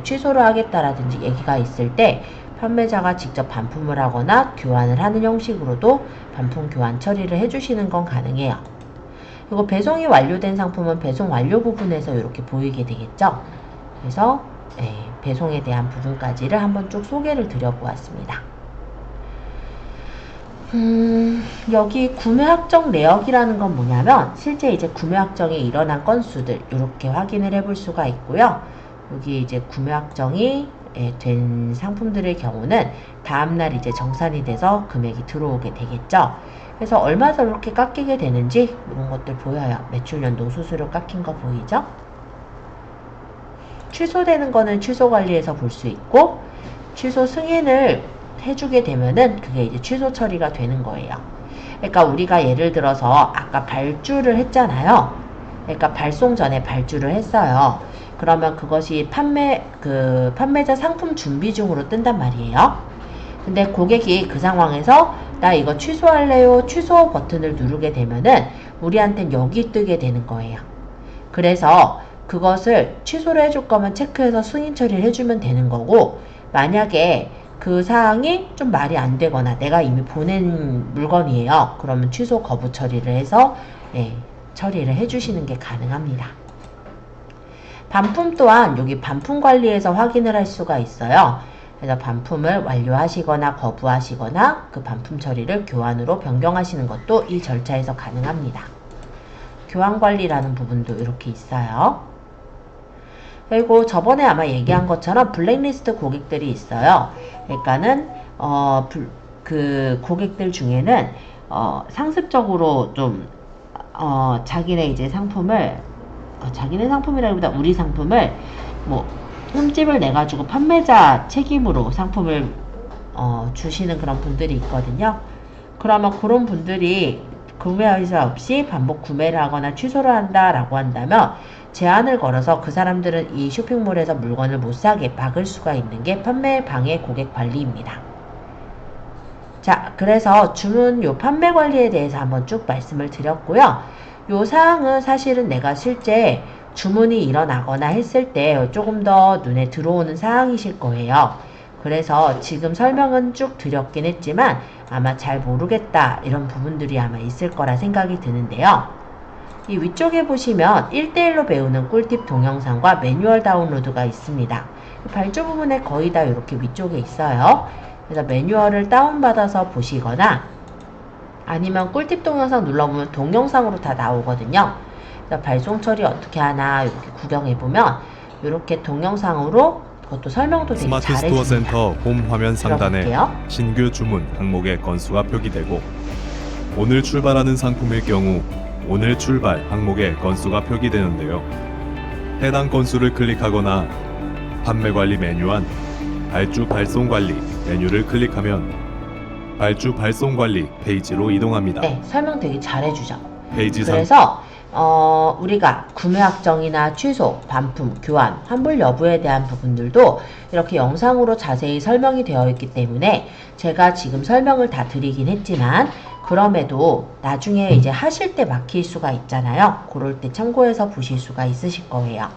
취소를 하겠다라든지 얘기가 있을 때 판매자가 직접 반품을 하거나 교환을 하는 형식으로도 반품 교환 처리를 해주시는 건 가능해요. 그리고 배송이 완료된 상품은 배송 완료 부분에서 이렇게 보이게 되겠죠. 그래서 배송에 대한 부분까지를 한번 쭉 소개를 드려보았습니다. 여기 구매 확정 내역이라는 건 뭐냐면 실제 이제 구매 확정이 일어난 건수들 이렇게 확인을 해볼 수가 있고요. 여기 이제 구매 확정이 된 상품들의 경우는 다음날 이제 정산이 돼서 금액이 들어오게 되겠죠. 그래서 얼마 저렇게 깎이게 되는지 이런 것들 보여요. 매출연도 수수료 깎인 거 보이죠? 취소되는 거는 취소 관리에서 볼 수 있고, 취소 승인을 해주게 되면은 그게 이제 취소 처리가 되는 거예요. 그러니까 우리가 예를 들어서 아까 발주를 했잖아요. 그러니까 발송 전에 발주를 했어요. 그러면 그것이 판매자 상품 준비 중으로 뜬단 말이에요. 근데 고객이 그 상황에서 나 이거 취소할래요? 취소 버튼을 누르게 되면은 우리한텐 여기 뜨게 되는 거예요. 그래서 그것을 취소를 해줄 거면 체크해서 승인 처리를 해주면 되는 거고, 만약에 그 사항이 좀 말이 안 되거나 내가 이미 보낸 물건이에요. 그러면 취소 거부 처리를 해서 처리를 해주시는 게 가능합니다. 반품 또한 여기 반품 관리에서 확인을 할 수가 있어요. 그래서 반품을 완료하시거나 거부하시거나 그 반품 처리를 교환으로 변경하시는 것도 이 절차에서 가능합니다. 교환 관리라는 부분도 이렇게 있어요. 그리고 저번에 아마 얘기한 것처럼 블랙리스트 고객들이 있어요. 그러니까는 그 고객들 중에는 상습적으로 좀 자기네 이제 상품을 자기네 상품이라기보다 우리 상품을 뭐 흠집을 내가지고 판매자 책임으로 상품을 주시는 그런 분들이 있거든요. 그러면 그런 분들이 구매 의사 없이 반복 구매를 하거나 취소를 한다라고 한다면 제한을 걸어서 그 사람들은 이 쇼핑몰에서 물건을 못 사게 막을 수가 있는 게 판매 방해 고객 관리입니다. 자, 그래서 주문 요 판매 관리에 대해서 한번 쭉 말씀을 드렸고요. 요 사항은 사실은 내가 실제 주문이 일어나거나 했을 때 조금 더 눈에 들어오는 사항이실 거예요. 그래서 지금 설명은 쭉 드렸긴 했지만 아마 잘 모르겠다 이런 부분들이 아마 있을 거라 생각이 드는데요. 이 위쪽에 보시면 1대1로 배우는 꿀팁 동영상과 매뉴얼 다운로드가 있습니다. 발주 부분에 거의 다 이렇게 위쪽에 있어요. 그래서 매뉴얼을 다운받아서 보시거나 아니면 꿀팁 동영상 눌러보면 동영상으로 다 나오거든요. 그래서 발송 처리 어떻게 하나 이렇게 구경해보면 이렇게 동영상으로 그것도 설명도 되게 스마트 스토어 잘해줍니다. 센터 홈 화면 상단에 들어볼게요. 신규 주문 항목의 건수가 표기되고 오늘 출발하는 상품일 경우 오늘 출발 항목의 건수가 표기되는데요. 해당 건수를 클릭하거나 판매 관리 메뉴안 발주 발송 관리 메뉴를 클릭하면 발주 발송 관리 페이지로 이동합니다. 네, 설명 되게 잘해주죠. 페이지 상 그래서 우리가 구매 확정이나 취소, 반품, 교환, 환불 여부에 대한 부분들도 이렇게 영상으로 자세히 설명이 되어 있기 때문에 제가 지금 설명을 다 드리긴 했지만 그럼에도 나중에 이제 하실 때 막힐 수가 있잖아요. 그럴 때 참고해서 보실 수가 있으실 거예요.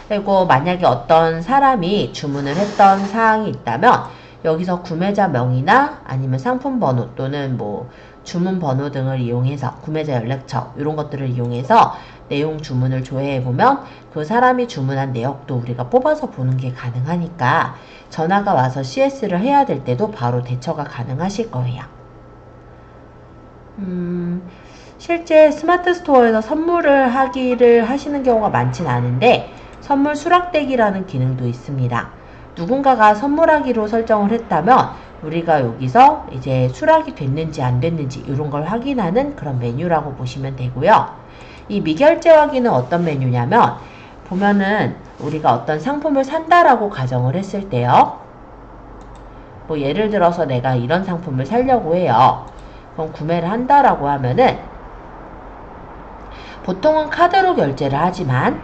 그리고 만약에 어떤 사람이 주문을 했던 사항이 있다면 여기서 구매자 명의나 아니면 상품 번호 또는 뭐 주문 번호 등을 이용해서 구매자 연락처 이런 것들을 이용해서 내용 주문을 조회해 보면 그 사람이 주문한 내역도 우리가 뽑아서 보는 게 가능하니까 전화가 와서 CS를 해야 될 때도 바로 대처가 가능하실 거예요. 실제 스마트 스토어에서 선물을 하시는 경우가 많진 않은데 선물 수락대기라는 기능도 있습니다. 누군가가 선물하기로 설정을 했다면 우리가 여기서 이제 수락이 됐는지 안 됐는지 이런 걸 확인하는 그런 메뉴라고 보시면 되고요. 이 미결제 확인은 어떤 메뉴냐면 보면은 우리가 어떤 상품을 산다라고 가정을 했을 때요. 뭐 예를 들어서 내가 이런 상품을 사려고 해요. 그럼 구매를 한다라고 하면은 보통은 카드로 결제를 하지만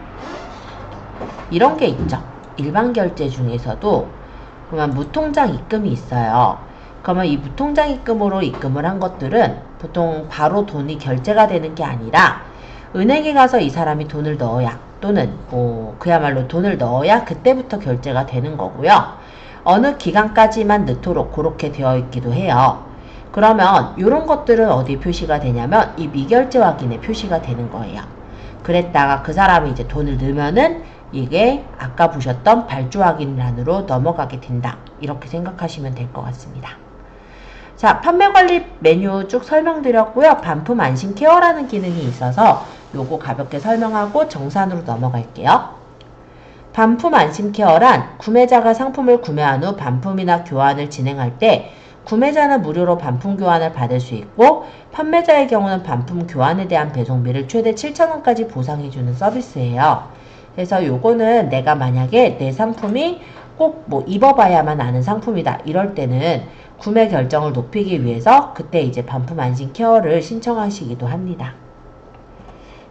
이런 게 있죠. 일반 결제 중에서도 그러면 무통장 입금이 있어요. 그러면 이 무통장 입금으로 입금을 한 것들은 보통 바로 돈이 결제가 되는 게 아니라 은행에 가서 이 사람이 돈을 넣어야 또는 뭐 그야말로 돈을 넣어야 그때부터 결제가 되는 거고요. 어느 기간까지만 넣도록 그렇게 되어 있기도 해요. 그러면 이런 것들은 어디 표시가 되냐면 이 미결제 확인에 표시가 되는 거예요. 그랬다가 그 사람이 이제 돈을 넣으면은 이게 아까 보셨던 발주 확인란으로 넘어가게 된다. 이렇게 생각하시면 될 것 같습니다. 자, 판매 관리 메뉴 쭉 설명드렸고요. 반품 안심 케어라는 기능이 있어서 요거 가볍게 설명하고 정산으로 넘어갈게요. 반품 안심 케어란 구매자가 상품을 구매한 후 반품이나 교환을 진행할 때 구매자는 무료로 반품 교환을 받을 수 있고 판매자의 경우는 반품 교환에 대한 배송비를 최대 7,000원까지 보상해주는 서비스예요. 그래서 요거는 내가 만약에 내 상품이 꼭 뭐 입어봐야만 아는 상품이다 이럴 때는 구매 결정을 높이기 위해서 그때 이제 반품 안심 케어를 신청하시기도 합니다.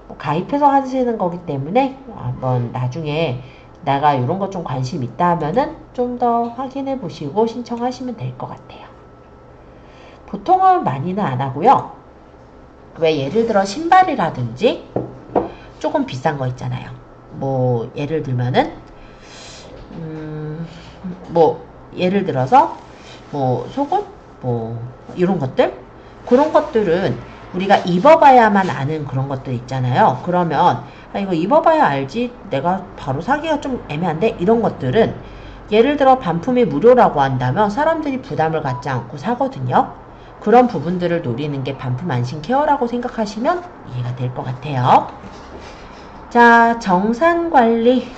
뭐 가입해서 하시는 거기 때문에 한번 나중에 내가 이런 거 좀 관심 있다 하면은 좀 더 확인해 보시고 신청하시면 될 것 같아요. 보통은 많이는 안 하고요. 왜 예를 들어 신발이라든지 조금 비싼 거 있잖아요. 뭐 예를 들면은 뭐 예를 들어서 뭐 속옷 뭐 이런 것들 그런 것들은 우리가 입어봐야만 아는 그런 것들 있잖아요. 그러면 이거 입어봐야 알지 내가 바로 사기가 좀 애매한데 이런 것들은 예를 들어 반품이 무료라고 한다면 사람들이 부담을 갖지 않고 사거든요. 그런 부분들을 노리는 게 반품 안심 케어라고 생각하시면 이해가 될 것 같아요. 자, 정산 관리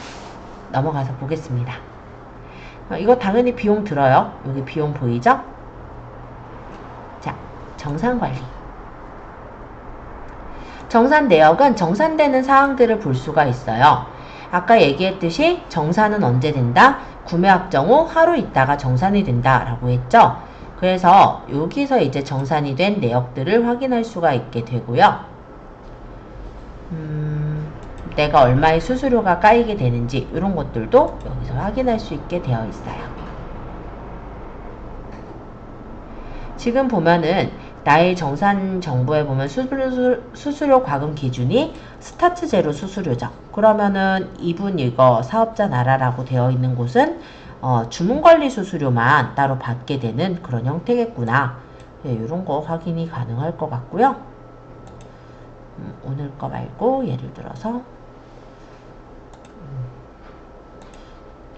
넘어가서 보겠습니다. 이거 당연히 비용 들어요. 여기 비용 보이죠? 자, 정산 관리. 정산 내역은 정산되는 사항들을 볼 수가 있어요. 아까 얘기했듯이 정산은 언제 된다? 구매 확정 후 하루 있다가 정산이 된다 라고 했죠. 그래서 여기서 이제 정산이 된 내역들을 확인할 수가 있게 되고요. 내가 얼마의 수수료가 까이게 되는지 이런 것들도 여기서 확인할 수 있게 되어 있어요. 지금 보면은 나의 정산 정보에 보면 수수료 과금 기준이 스타트 제로 수수료죠. 그러면은 이분 이거 사업자 나라라고 되어 있는 곳은 주문관리 수수료만 따로 받게 되는 그런 형태겠구나. 네, 이런 거 확인이 가능할 것 같고요. 오늘 거 말고 예를 들어서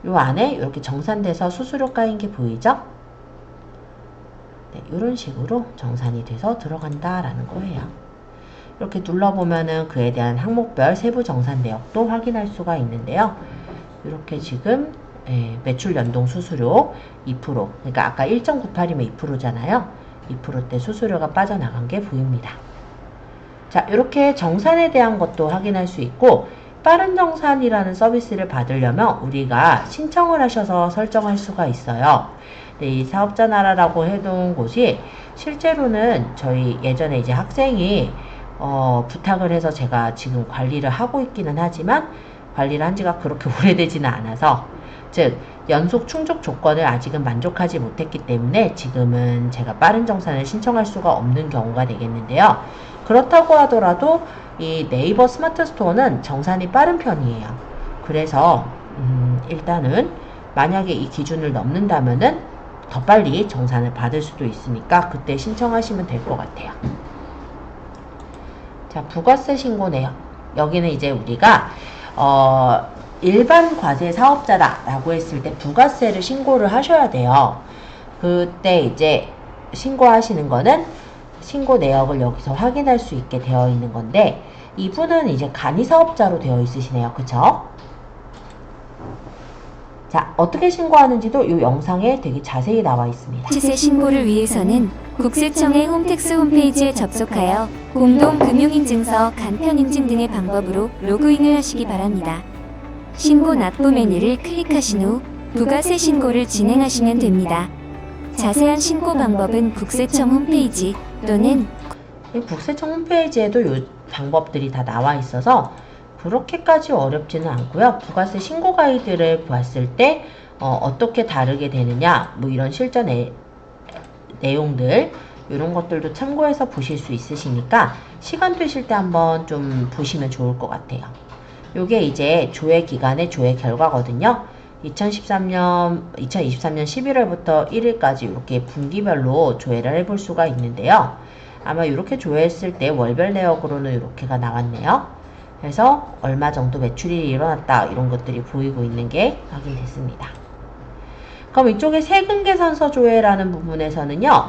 요 안에 이렇게 정산돼서 수수료 까인 게 보이죠? 네, 이런 식으로 정산이 돼서 들어간다라는 거예요. 이렇게 눌러보면은 그에 대한 항목별 세부 정산 내역도 확인할 수가 있는데요. 이렇게 지금 매출 연동 수수료 2%, 그러니까 아까 1.98이면 2%잖아요. 2%대 수수료가 빠져나간 게 보입니다. 자, 이렇게 정산에 대한 것도 확인할 수 있고, 빠른 정산이라는 서비스를 받으려면 우리가 신청을 하셔서 설정할 수가 있어요. 네, 이 사업자 나라라고 해둔 곳이 실제로는 저희 예전에 이제 학생이 부탁을 해서 제가 지금 관리를 하고 있기는 하지만 관리를 한 지가 그렇게 오래되지는 않아서, 즉 연속 충족 조건을 아직은 만족하지 못했기 때문에 지금은 제가 빠른 정산을 신청할 수가 없는 경우가 되겠는데요. 그렇다고 하더라도 이 네이버 스마트 스토어는 정산이 빠른 편이에요. 그래서 일단은 만약에 이 기준을 넘는다면은 더 빨리 정산을 받을 수도 있으니까 그때 신청하시면 될 것 같아요. 자, 부가세 신고 내역. 여기는 이제 우리가 일반 과세 사업자다 라고 했을 때 부가세를 신고를 하셔야 돼요. 그때 이제 신고하시는 거는 신고 내역을 여기서 확인할 수 있게 되어 있는 건데, 이분은 이제 간이 사업자로 되어 있으시네요. 그쵸? 자, 어떻게 신고하는지도 이 영상에 되게 자세히 나와 있습니다. 시세 신고를 위해서는 국세청의 홈택스 홈페이지에 접속하여 공동금융인증서, 간편인증 등의 방법으로 로그인을 하시기 바랍니다. 신고 납부 메뉴를 클릭하신 후 부가세 신고를 진행하시면 됩니다. 자세한 신고 방법은 국세청 홈페이지 또는 국세청 홈페이지에도 이 방법들이 다 나와 있어서 그렇게까지 어렵지는 않고요. 부가세 신고 가이드를 봤을 때 어떻게 다르게 되느냐, 뭐 이런 실전 내용들 이런 것들도 참고해서 보실 수 있으시니까 시간 되실 때 한번 좀 보시면 좋을 것 같아요. 요게 이제 조회 기간의 조회 결과거든요. 2023년 11월부터 1일까지 이렇게 분기별로 조회를 해볼 수가 있는데요. 아마 이렇게 조회했을 때 월별 내역으로는 이렇게가 나왔네요. 그래서 얼마 정도 매출이 일어났다 이런 것들이 보이고 있는 게 확인됐습니다. 그럼 이쪽에 세금계산서 조회라는 부분에서는요,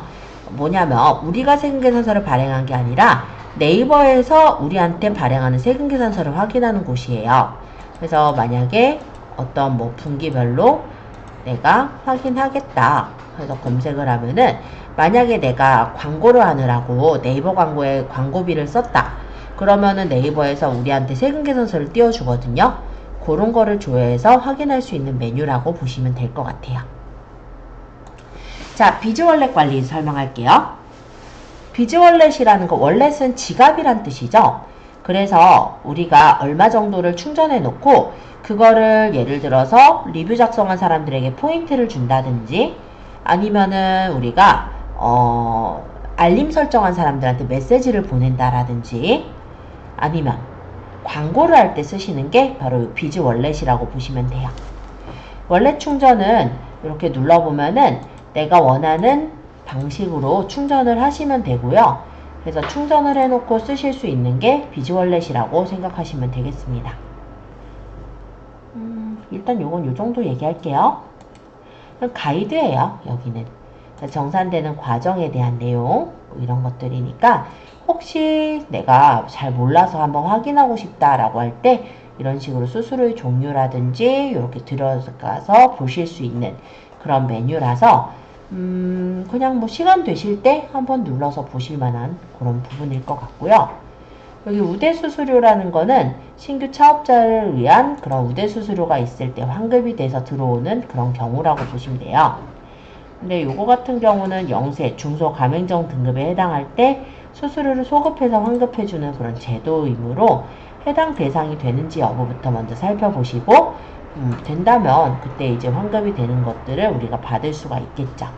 뭐냐면 우리가 세금계산서를 발행한 게 아니라 네이버에서 우리한테 발행하는 세금계산서를 확인하는 곳이에요. 그래서 만약에 어떤 뭐 분기별로 내가 확인하겠다 해서 검색을 하면은, 만약에 내가 광고를 하느라고 네이버 광고에 광고비를 썼다 그러면은 네이버에서 우리한테 세금계산서를 띄워주거든요. 그런 거를 조회해서 확인할 수 있는 메뉴라고 보시면 될 것 같아요. 자, 비즈월렛 관리 설명할게요. 비즈월렛이라는 거, 월렛은 지갑이란 뜻이죠. 그래서 우리가 얼마 정도를 충전해 놓고 그거를 예를 들어서 리뷰 작성한 사람들에게 포인트를 준다든지, 아니면은 우리가 알림 설정한 사람들한테 메시지를 보낸다라든지, 아니면 광고를 할 때 쓰시는 게 바로 비즈월렛이라고 보시면 돼요. 월렛 충전은 이렇게 눌러보면은 내가 원하는 방식으로 충전을 하시면 되고요. 그래서 충전을 해놓고 쓰실 수 있는 게 비즈월렛이라고 생각하시면 되겠습니다. 일단 요건 요 정도 얘기할게요. 가이드예요. 여기는 정산되는 과정에 대한 내용 이런 것들이니까 혹시 내가 잘 몰라서 한번 확인하고 싶다라고 할 때 이런 식으로 수수료의 종류라든지 이렇게 들어가서 보실 수 있는 그런 메뉴라서 그냥 뭐 시간 되실 때 한번 눌러서 보실 만한 그런 부분일 것 같고요. 여기 우대수수료라는 거는 신규 차업자를 위한 그런 우대수수료가 있을 때 환급이 돼서 들어오는 그런 경우라고 보시면 돼요. 근데 요거 같은 경우는 영세, 중소 가맹점 등급에 해당할 때 수수료를 소급해서 환급해주는 그런 제도이므로 해당 대상이 되는지 여부부터 먼저 살펴보시고 된다면 그때 이제 환급이 되는 것들을 우리가 받을 수가 있겠죠.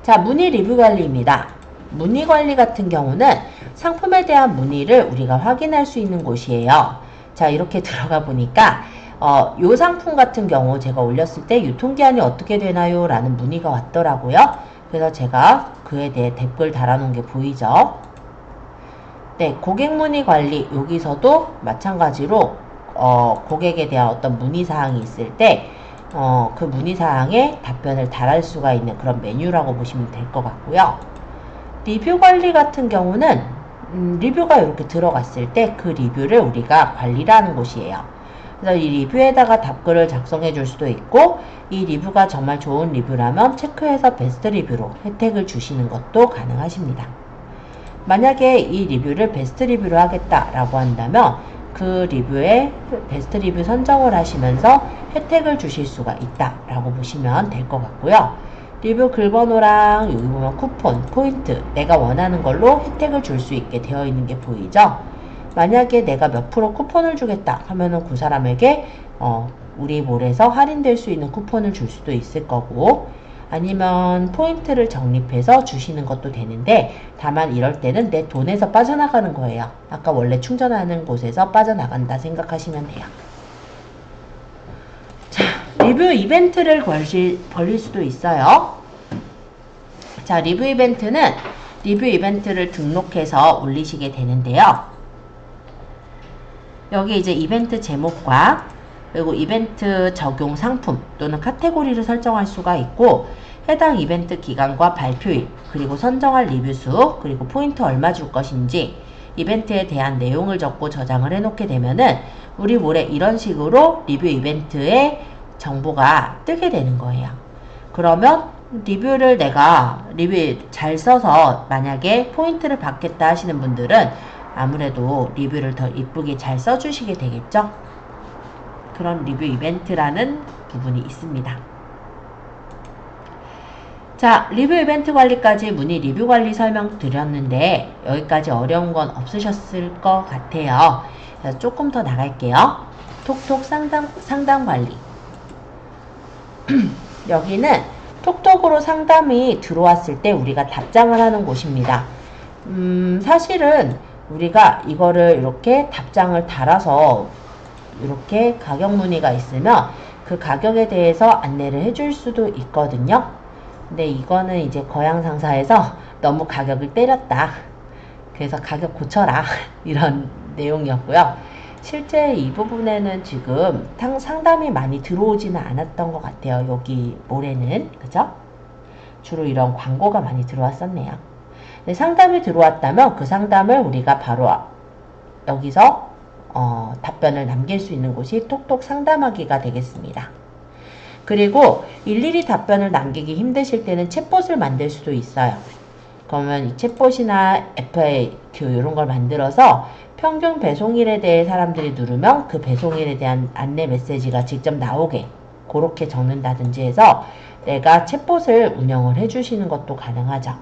자, 문의 리뷰 관리입니다. 문의 관리 같은 경우는 상품에 대한 문의를 우리가 확인할 수 있는 곳이에요. 자, 이렇게 들어가 보니까 요 상품 같은 경우 제가 올렸을 때 유통기한이 어떻게 되나요? 라는 문의가 왔더라고요. 그래서 제가 그에 대해 댓글 달아놓은 게 보이죠? 네, 고객 문의 관리 여기서도 마찬가지로 고객에 대한 어떤 문의사항이 있을 때 그 문의사항에 답변을 달할 수가 있는 그런 메뉴라고 보시면 될 것 같고요. 리뷰 관리 같은 경우는 리뷰가 이렇게 들어갔을 때 그 리뷰를 우리가 관리를 하는 곳이에요. 그래서 이 리뷰에다가 답글을 작성해 줄 수도 있고 이 리뷰가 정말 좋은 리뷰라면 체크해서 베스트 리뷰로 혜택을 주시는 것도 가능하십니다. 만약에 이 리뷰를 베스트 리뷰로 하겠다라고 한다면 그 리뷰에 베스트 리뷰 선정을 하시면서 혜택을 주실 수가 있다라고 보시면 될 것 같고요. 리뷰 글번호랑 여기 보면 쿠폰, 포인트 내가 원하는 걸로 혜택을 줄 수 있게 되어 있는 게 보이죠? 만약에 내가 몇 프로 쿠폰을 주겠다 하면은 그 사람에게 우리 몰에서 할인될 수 있는 쿠폰을 줄 수도 있을 거고 아니면 포인트를 적립해서 주시는 것도 되는데 다만 이럴 때는 내 돈에서 빠져나가는 거예요. 아까 원래 충전하는 곳에서 빠져나간다 생각하시면 돼요. 자, 리뷰 이벤트를 벌릴 수도 있어요. 자, 리뷰 이벤트는 리뷰 이벤트를 등록해서 올리시게 되는데요. 여기 이제 이벤트 제목과 그리고 이벤트 적용 상품 또는 카테고리를 설정할 수가 있고 해당 이벤트 기간과 발표일 그리고 선정할 리뷰 수 그리고 포인트 얼마 줄 것인지 이벤트에 대한 내용을 적고 저장을 해 놓게 되면은 우리 몰에 이런 식으로 리뷰 이벤트의 정보가 뜨게 되는 거예요. 그러면 리뷰를 내가 리뷰 잘 써서 만약에 포인트를 받겠다 하시는 분들은 아무래도 리뷰를 더 이쁘게 잘 써주시게 되겠죠? 그런 리뷰 이벤트라는 부분이 있습니다. 자, 리뷰 이벤트 관리까지 문의 리뷰 관리 설명 드렸는데 여기까지 어려운 건 없으셨을 것 같아요. 그래서 조금 더 나갈게요. 톡톡 상담 관리. 여기는 톡톡으로 상담이 들어왔을 때 우리가 답장을 하는 곳입니다. 사실은 우리가 이거를 이렇게 답장을 달아서 이렇게 가격 문의가 있으면 그 가격에 대해서 안내를 해줄 수도 있거든요. 근데 이거는 이제 거양 상사에서 너무 가격을 때렸다. 그래서 가격 고쳐라. 이런 내용이었고요. 실제 이 부분에는 지금 상담이 많이 들어오지는 않았던 것 같아요. 여기 몰에는. 그죠? 주로 이런 광고가 많이 들어왔었네요. 근데 상담이 들어왔다면 그 상담을 우리가 바로 여기서 답변을 남길 수 있는 곳이 톡톡 상담하기가 되겠습니다. 그리고 일일이 답변을 남기기 힘드실 때는 챗봇을 만들 수도 있어요. 그러면 이 챗봇이나 FAQ 이런 걸 만들어서 평균 배송일에 대해 사람들이 누르면 그 배송일에 대한 안내 메시지가 직접 나오게 그렇게 적는다든지 해서 내가 챗봇을 운영을 해주시는 것도 가능하죠.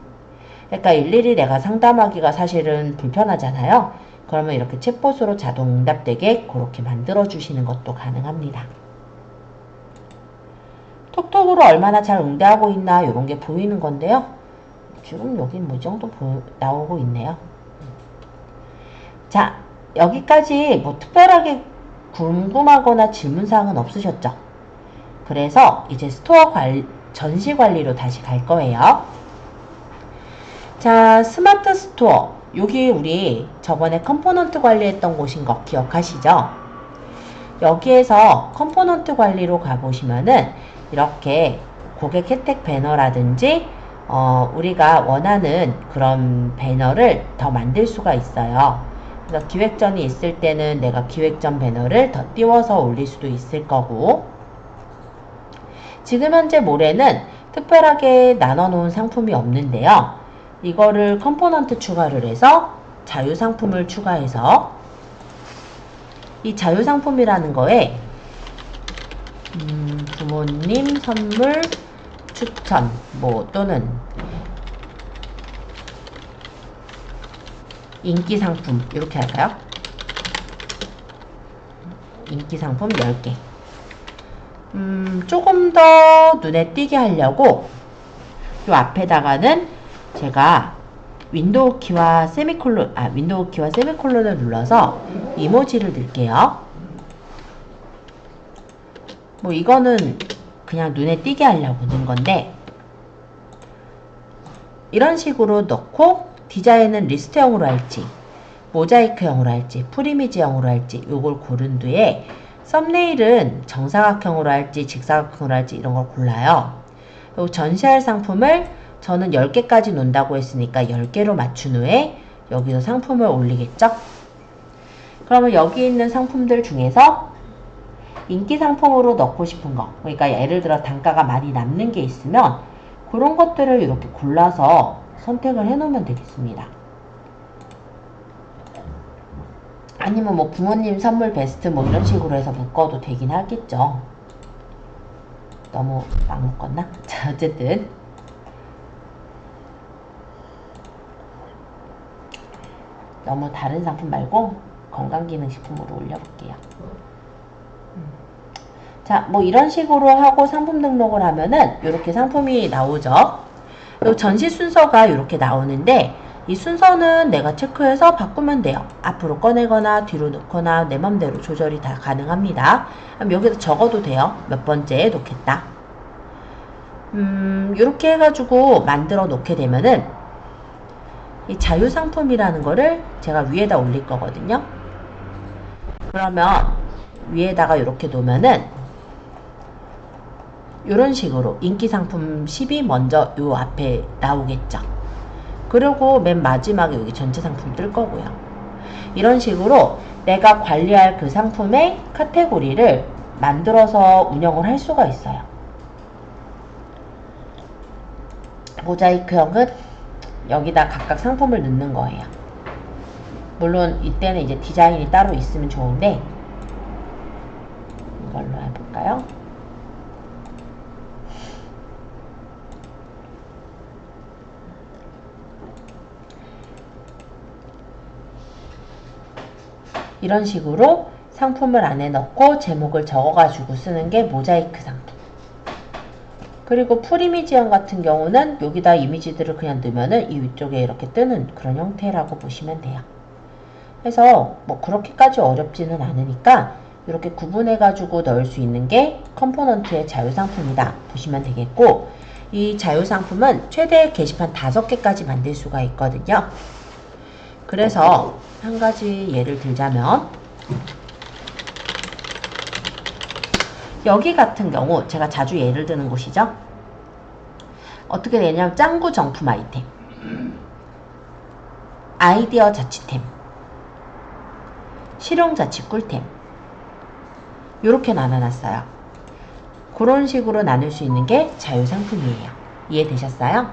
그러니까 일일이 내가 상담하기가 사실은 불편하잖아요. 그러면 이렇게 챗봇으로 자동 응답되게 그렇게 만들어 주시는 것도 가능합니다. 톡톡으로 얼마나 잘 응대하고 있나 이런 게 보이는 건데요. 지금 여긴 뭐 이 정도 나오고 있네요. 자, 여기까지 뭐 특별하게 궁금하거나 질문사항은 없으셨죠? 그래서 이제 스토어 전시 관리로 다시 갈 거예요. 자, 스마트 스토어. 여기 우리 저번에 컴포넌트 관리했던 곳인 거 기억하시죠? 여기에서 컴포넌트 관리로 가보시면은 이렇게 고객 혜택 배너라든지 우리가 원하는 그런 배너를 더 만들 수가 있어요. 그래서 기획전이 있을 때는 내가 기획전 배너를 더 띄워서 올릴 수도 있을 거고 지금 현재 몰에는 특별하게 나눠 놓은 상품이 없는데요. 이거를 컴포넌트 추가를 해서 자유상품을 추가해서 이 자유상품이라는 거에 부모님 선물 추천 뭐 또는 인기 상품 이렇게 할까요? 인기 상품 10개. 조금 더 눈에 띄게 하려고 요 앞에다가는 제가 윈도우 키와 세미콜론을 눌러서 이모지를 넣을게요. 뭐 이거는 그냥 눈에 띄게 하려고 넣은 건데, 이런 식으로 넣고 디자인은 리스트형으로 할지 모자이크형으로 할지 프리미지형으로 할지 요걸 고른 뒤에 썸네일은 정사각형으로 할지 직사각형으로 할지 이런 걸 골라요. 요 전시할 상품을 저는 10개까지 놓는다고 했으니까 10개로 맞춘 후에 여기서 상품을 올리겠죠? 그러면 여기 있는 상품들 중에서 인기 상품으로 넣고 싶은 거, 그러니까 예를 들어 단가가 많이 남는 게 있으면 그런 것들을 이렇게 골라서 선택을 해 놓으면 되겠습니다. 아니면 뭐 부모님 선물 베스트 뭐 이런 식으로 해서 묶어도 되긴 하겠죠. 너무 막 묶었나? 자, 어쨌든 너무 다른 상품 말고 건강기능식품으로 올려볼게요. 자, 뭐 이런 식으로 하고 상품 등록을 하면은 이렇게 상품이 나오죠. 요 전시 순서가 이렇게 나오는데 이 순서는 내가 체크해서 바꾸면 돼요. 앞으로 꺼내거나 뒤로 놓거나 내 맘대로 조절이 다 가능합니다. 그럼 여기다 적어도 돼요. 몇 번째에 놓겠다. 이렇게 해가지고 만들어 놓게 되면은 이 자유상품이라는 거를 제가 위에다 올릴 거거든요. 그러면 위에다가 이렇게 놓으면은 이런 식으로 인기상품 10이 먼저 요 앞에 나오겠죠. 그리고 맨 마지막에 여기 전체 상품 뜰 거고요. 이런 식으로 내가 관리할 그 상품의 카테고리를 만들어서 운영을 할 수가 있어요. 모자이크형은 여기다 각각 상품을 넣는 거예요. 물론 이때는 이제 디자인이 따로 있으면 좋은데 이걸로 해볼까요? 이런 식으로 상품을 안에 넣고 제목을 적어가지고 쓰는 게 모자이크 상품. 그리고 프리미지형 같은 경우는 여기다 이미지들을 그냥 넣으면은 이 위쪽에 이렇게 뜨는 그런 형태라고 보시면 돼요. 그래서 뭐 그렇게까지 어렵지는 않으니까 이렇게 구분해가지고 넣을 수 있는 게 컴포넌트의 자유상품이다 보시면 되겠고, 이 자유상품은 최대 게시판 5개까지 만들 수가 있거든요. 그래서 한 가지 예를 들자면 여기 같은 경우 제가 자주 예를 드는 곳이죠. 어떻게 되냐면 짱구 정품 아이템, 아이디어 자취템, 실용자취 꿀템 이렇게 나눠놨어요. 그런 식으로 나눌 수 있는 게 자유상품이에요. 이해되셨어요?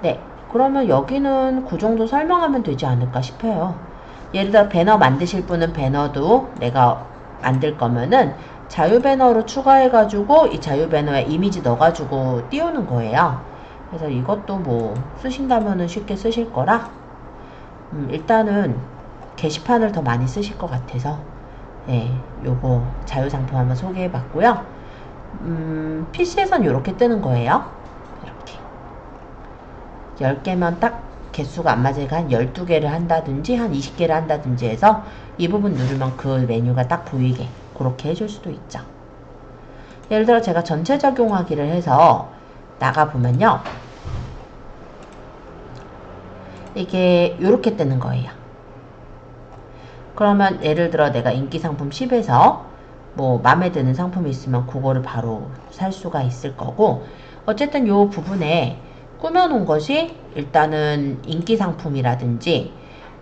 네. 그러면 여기는 그 정도 설명하면 되지 않을까 싶어요. 예를 들어 배너 만드실 분은 배너도 내가 만들 거면은 자유 배너로 추가해가지고 이 자유 배너에 이미지 넣어가지고 띄우는 거예요. 그래서 이것도 뭐 쓰신다면은 쉽게 쓰실 거라 일단은 게시판을 더 많이 쓰실 것 같아서 요거 자유 상품 한번 소개해 봤고요. PC에선 이렇게 뜨는 거예요. 10개면 딱 개수가 안 맞으니까 한 12개를 한다든지 한 20개를 한다든지 해서 이 부분 누르면 그 메뉴가 딱 보이게 그렇게 해줄 수도 있죠. 예를 들어 제가 전체 적용하기를 해서 나가보면요. 이게 이렇게 뜨는 거예요. 그러면 예를 들어 내가 인기상품 10에서 뭐 마음에 드는 상품이 있으면 그거를 바로 살 수가 있을 거고, 어쨌든 이 부분에 꾸며놓은 것이 일단은 인기 상품이라든지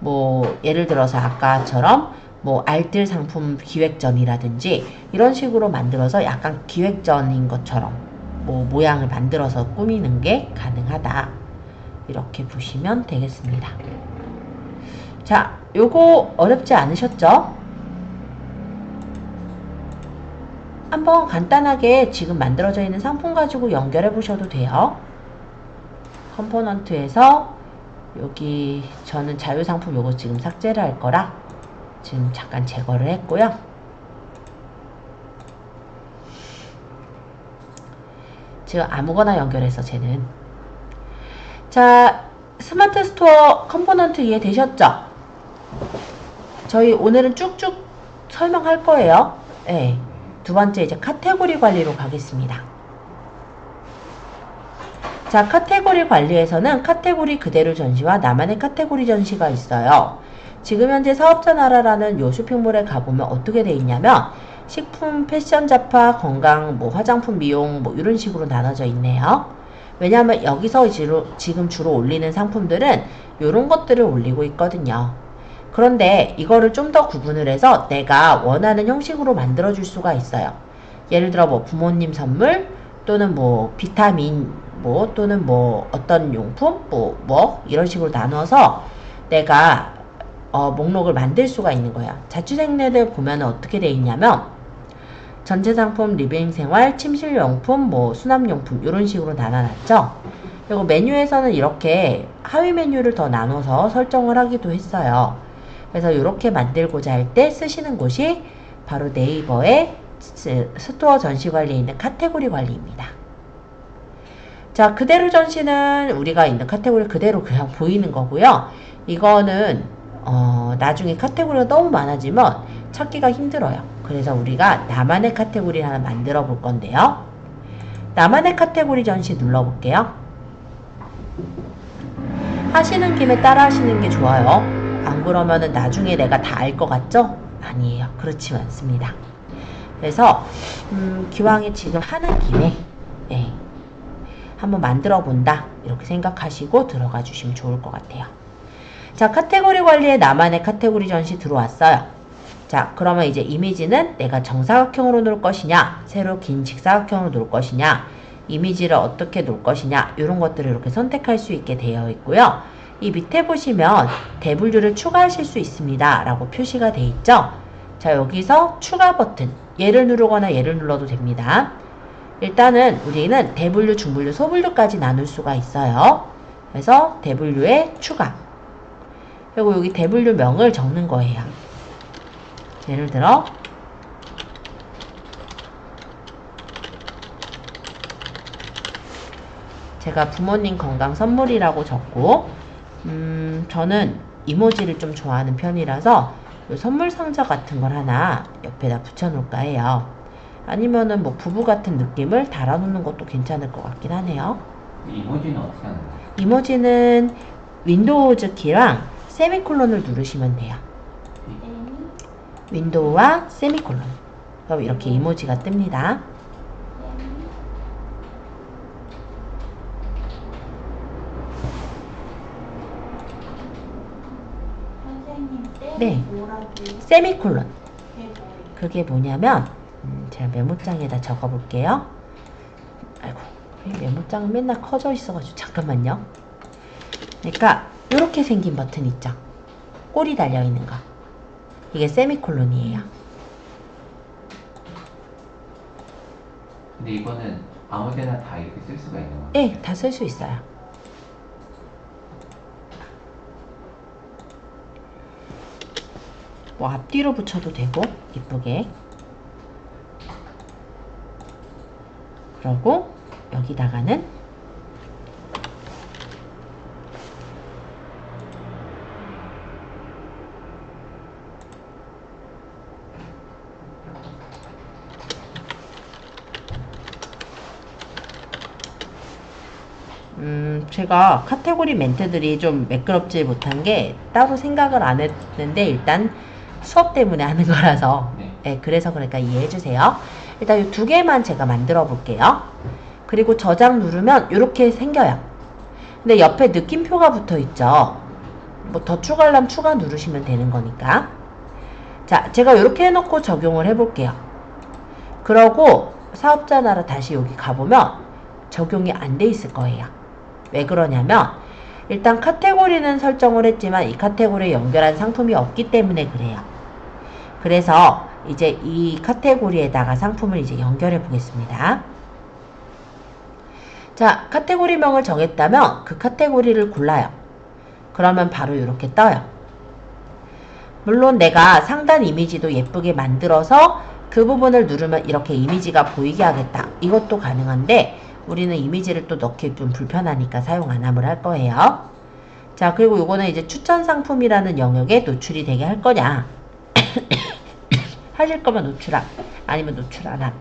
뭐 예를 들어서 아까처럼 뭐 알뜰 상품 기획전이라든지 이런 식으로 만들어서 약간 기획전인 것처럼 뭐 모양을 만들어서 꾸미는 게 가능하다. 이렇게 보시면 되겠습니다. 자, 요거 어렵지 않으셨죠? 한번 간단하게 지금 만들어져 있는 상품 가지고 연결해 보셔도 돼요. 컴포넌트에서 여기 저는 자유상품 요거 지금 삭제를 할 거라 지금 잠깐 제거를 했고요. 지금 아무거나 연결해서 쟤는. 자, 스마트 스토어 컴포넌트 이해되셨죠? 저희 오늘은 쭉쭉 설명할 거예요. 네. 두 번째 이제 카테고리 관리로 가겠습니다. 자, 카테고리 관리에서는 카테고리 그대로 전시와 나만의 카테고리 전시가 있어요. 지금 현재 사업자 나라라는 요 쇼핑몰에 가보면 어떻게 돼 있냐면 식품, 패션 잡화, 건강, 뭐 화장품, 미용 뭐 이런 식으로 나눠져 있네요. 왜냐하면 여기서 지금 주로 올리는 상품들은 이런 것들을 올리고 있거든요. 그런데 이거를 좀 더 구분을 해서 내가 원하는 형식으로 만들어 줄 수가 있어요. 예를 들어 뭐 부모님 선물 또는 뭐 비타민 뭐 또는 뭐 어떤 용품 뭐 이런 식으로 나눠서 내가 목록을 만들 수가 있는 거야. 자취생네들 보면 어떻게 돼 있냐면 전체 상품, 리빙 생활, 침실용품, 뭐 수납용품 이런 식으로 나눠놨죠. 그리고 메뉴에서는 이렇게 하위 메뉴를 더 나눠서 설정을 하기도 했어요. 그래서 이렇게 만들고자 할 때 쓰시는 곳이 바로 네이버의 스토어 전시 관리에 있는 카테고리 관리입니다. 자, 그대로 전시는 우리가 있는 카테고리 그대로 그냥 보이는 거고요. 이거는 나중에 카테고리가 너무 많아지면 찾기가 힘들어요. 그래서 우리가 나만의 카테고리 하나 만들어 볼 건데요. 나만의 카테고리 전시 눌러볼게요. 하시는 김에 따라 하시는 게 좋아요. 안 그러면은 나중에 내가 다 알 것 같죠? 아니에요. 그렇지 않습니다. 그래서 기왕에 지금 하는 김에 한번 만들어 본다 이렇게 생각하시고 들어가 주시면 좋을 것 같아요. 자, 카테고리 관리에 나만의 카테고리 전시 들어왔어요. 자, 그러면 이제 이미지는 내가 정사각형으로 놓을 것이냐, 세로 긴 직사각형으로 놓을 것이냐, 이미지를 어떻게 놓을 것이냐 이런 것들을 이렇게 선택할 수 있게 되어 있고요. 이 밑에 보시면 대분류를 추가하실 수 있습니다 라고 표시가 되어 있죠. 자, 여기서 추가 버튼 얘를 누르거나 얘를 눌러도 됩니다. 일단은 우리는 대분류, 중분류, 소분류까지 나눌 수가 있어요. 그래서 대분류에 추가, 그리고 여기 대분류명을 적는 거예요. 예를 들어 제가 부모님 건강 선물이라고 적고 저는 이모지를 좀 좋아하는 편이라서 선물 상자 같은 걸 하나 옆에다 붙여 놓을까 해요. 아니면은 뭐 부부 같은 느낌을 달아 놓는 것도 괜찮을 것 같긴 하네요. 이모지는 어떻게 하는 거예요? 이모지는 윈도우즈 키랑 세미콜론을 누르시면 돼요. 윈도우와 세미콜론. 그럼 이렇게 이모지가 뜹니다. 네, 세미콜론. 그게 뭐냐면 제가 메모장에다 적어 볼게요. 아이고, 이 메모장은 맨날 커져 있어가지고 잠깐만요. 그러니까 이렇게 생긴 버튼 있죠. 꼬리 달려 있는 거. 이게 세미콜론이에요. 근데 이거는 아무데나 다 이렇게 쓸 수가 있는 거예요? 네, 다 쓸 수 있어요. 뭐 앞뒤로 붙여도 되고 이쁘게. 그리고 여기다가는 제가 카테고리 멘트들이 좀 매끄럽지 못한 게 따로 생각을 안 했는데 일단 수업 때문에 하는 거라서 네, 그래서 그러니까 이해해 주세요. 일단 이 두 개만 제가 만들어 볼게요. 그리고 저장 누르면 이렇게 생겨요. 근데 옆에 느낌표가 붙어 있죠. 뭐 더 추가하려면 추가 누르시면 되는 거니까. 자, 제가 이렇게 해놓고 적용을 해볼게요. 그러고 사업자 나라 다시 여기 가보면 적용이 안 돼 있을 거예요. 왜 그러냐면 일단 카테고리는 설정을 했지만 이 카테고리에 연결한 상품이 없기 때문에 그래요. 그래서 이제 이 카테고리에다가 상품을 이제 연결해 보겠습니다. 자, 카테고리명을 정했다면 그 카테고리를 골라요. 그러면 바로 이렇게 떠요. 물론 내가 상단 이미지도 예쁘게 만들어서 그 부분을 누르면 이렇게 이미지가 보이게 하겠다. 이것도 가능한데 우리는 이미지를 또 넣기 좀 불편하니까 사용 안 함을 할 거예요. 자, 그리고 요거는 이제 추천 상품이라는 영역에 노출이 되게 할 거냐. 하실 거면 노출함, 아니면 노출 안 함.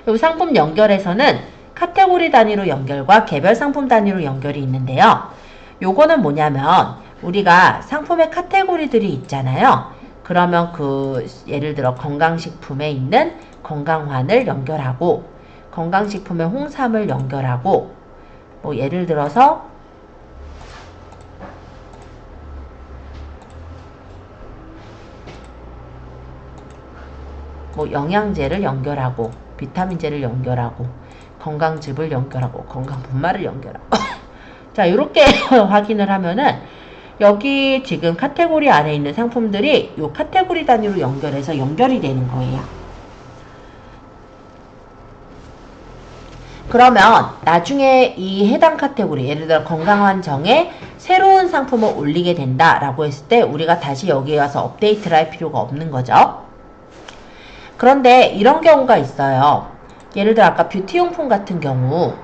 이 상품 연결에서는 카테고리 단위로 연결과 개별 상품 단위로 연결이 있는데요. 요거는 뭐냐면 우리가 상품의 카테고리들이 있잖아요. 그러면 예를 들어 건강식품에 있는 건강환을 연결하고 건강식품의 홍삼을 연결하고 뭐 예를 들어서 뭐 영양제를 연결하고 비타민제를 연결하고 건강즙을 연결하고 건강분말을 연결하고 자, 이렇게 확인을 하면은 여기 지금 카테고리 안에 있는 상품들이 이 카테고리 단위로 연결해서 연결이 되는 거예요. 그러면 나중에 이 해당 카테고리, 예를 들어 건강한 정에 새로운 상품을 올리게 된다라고 했을 때 우리가 다시 여기에 와서 업데이트를 할 필요가 없는 거죠. 그런데 이런 경우가 있어요. 예를 들어 아까 뷰티용품 같은 경우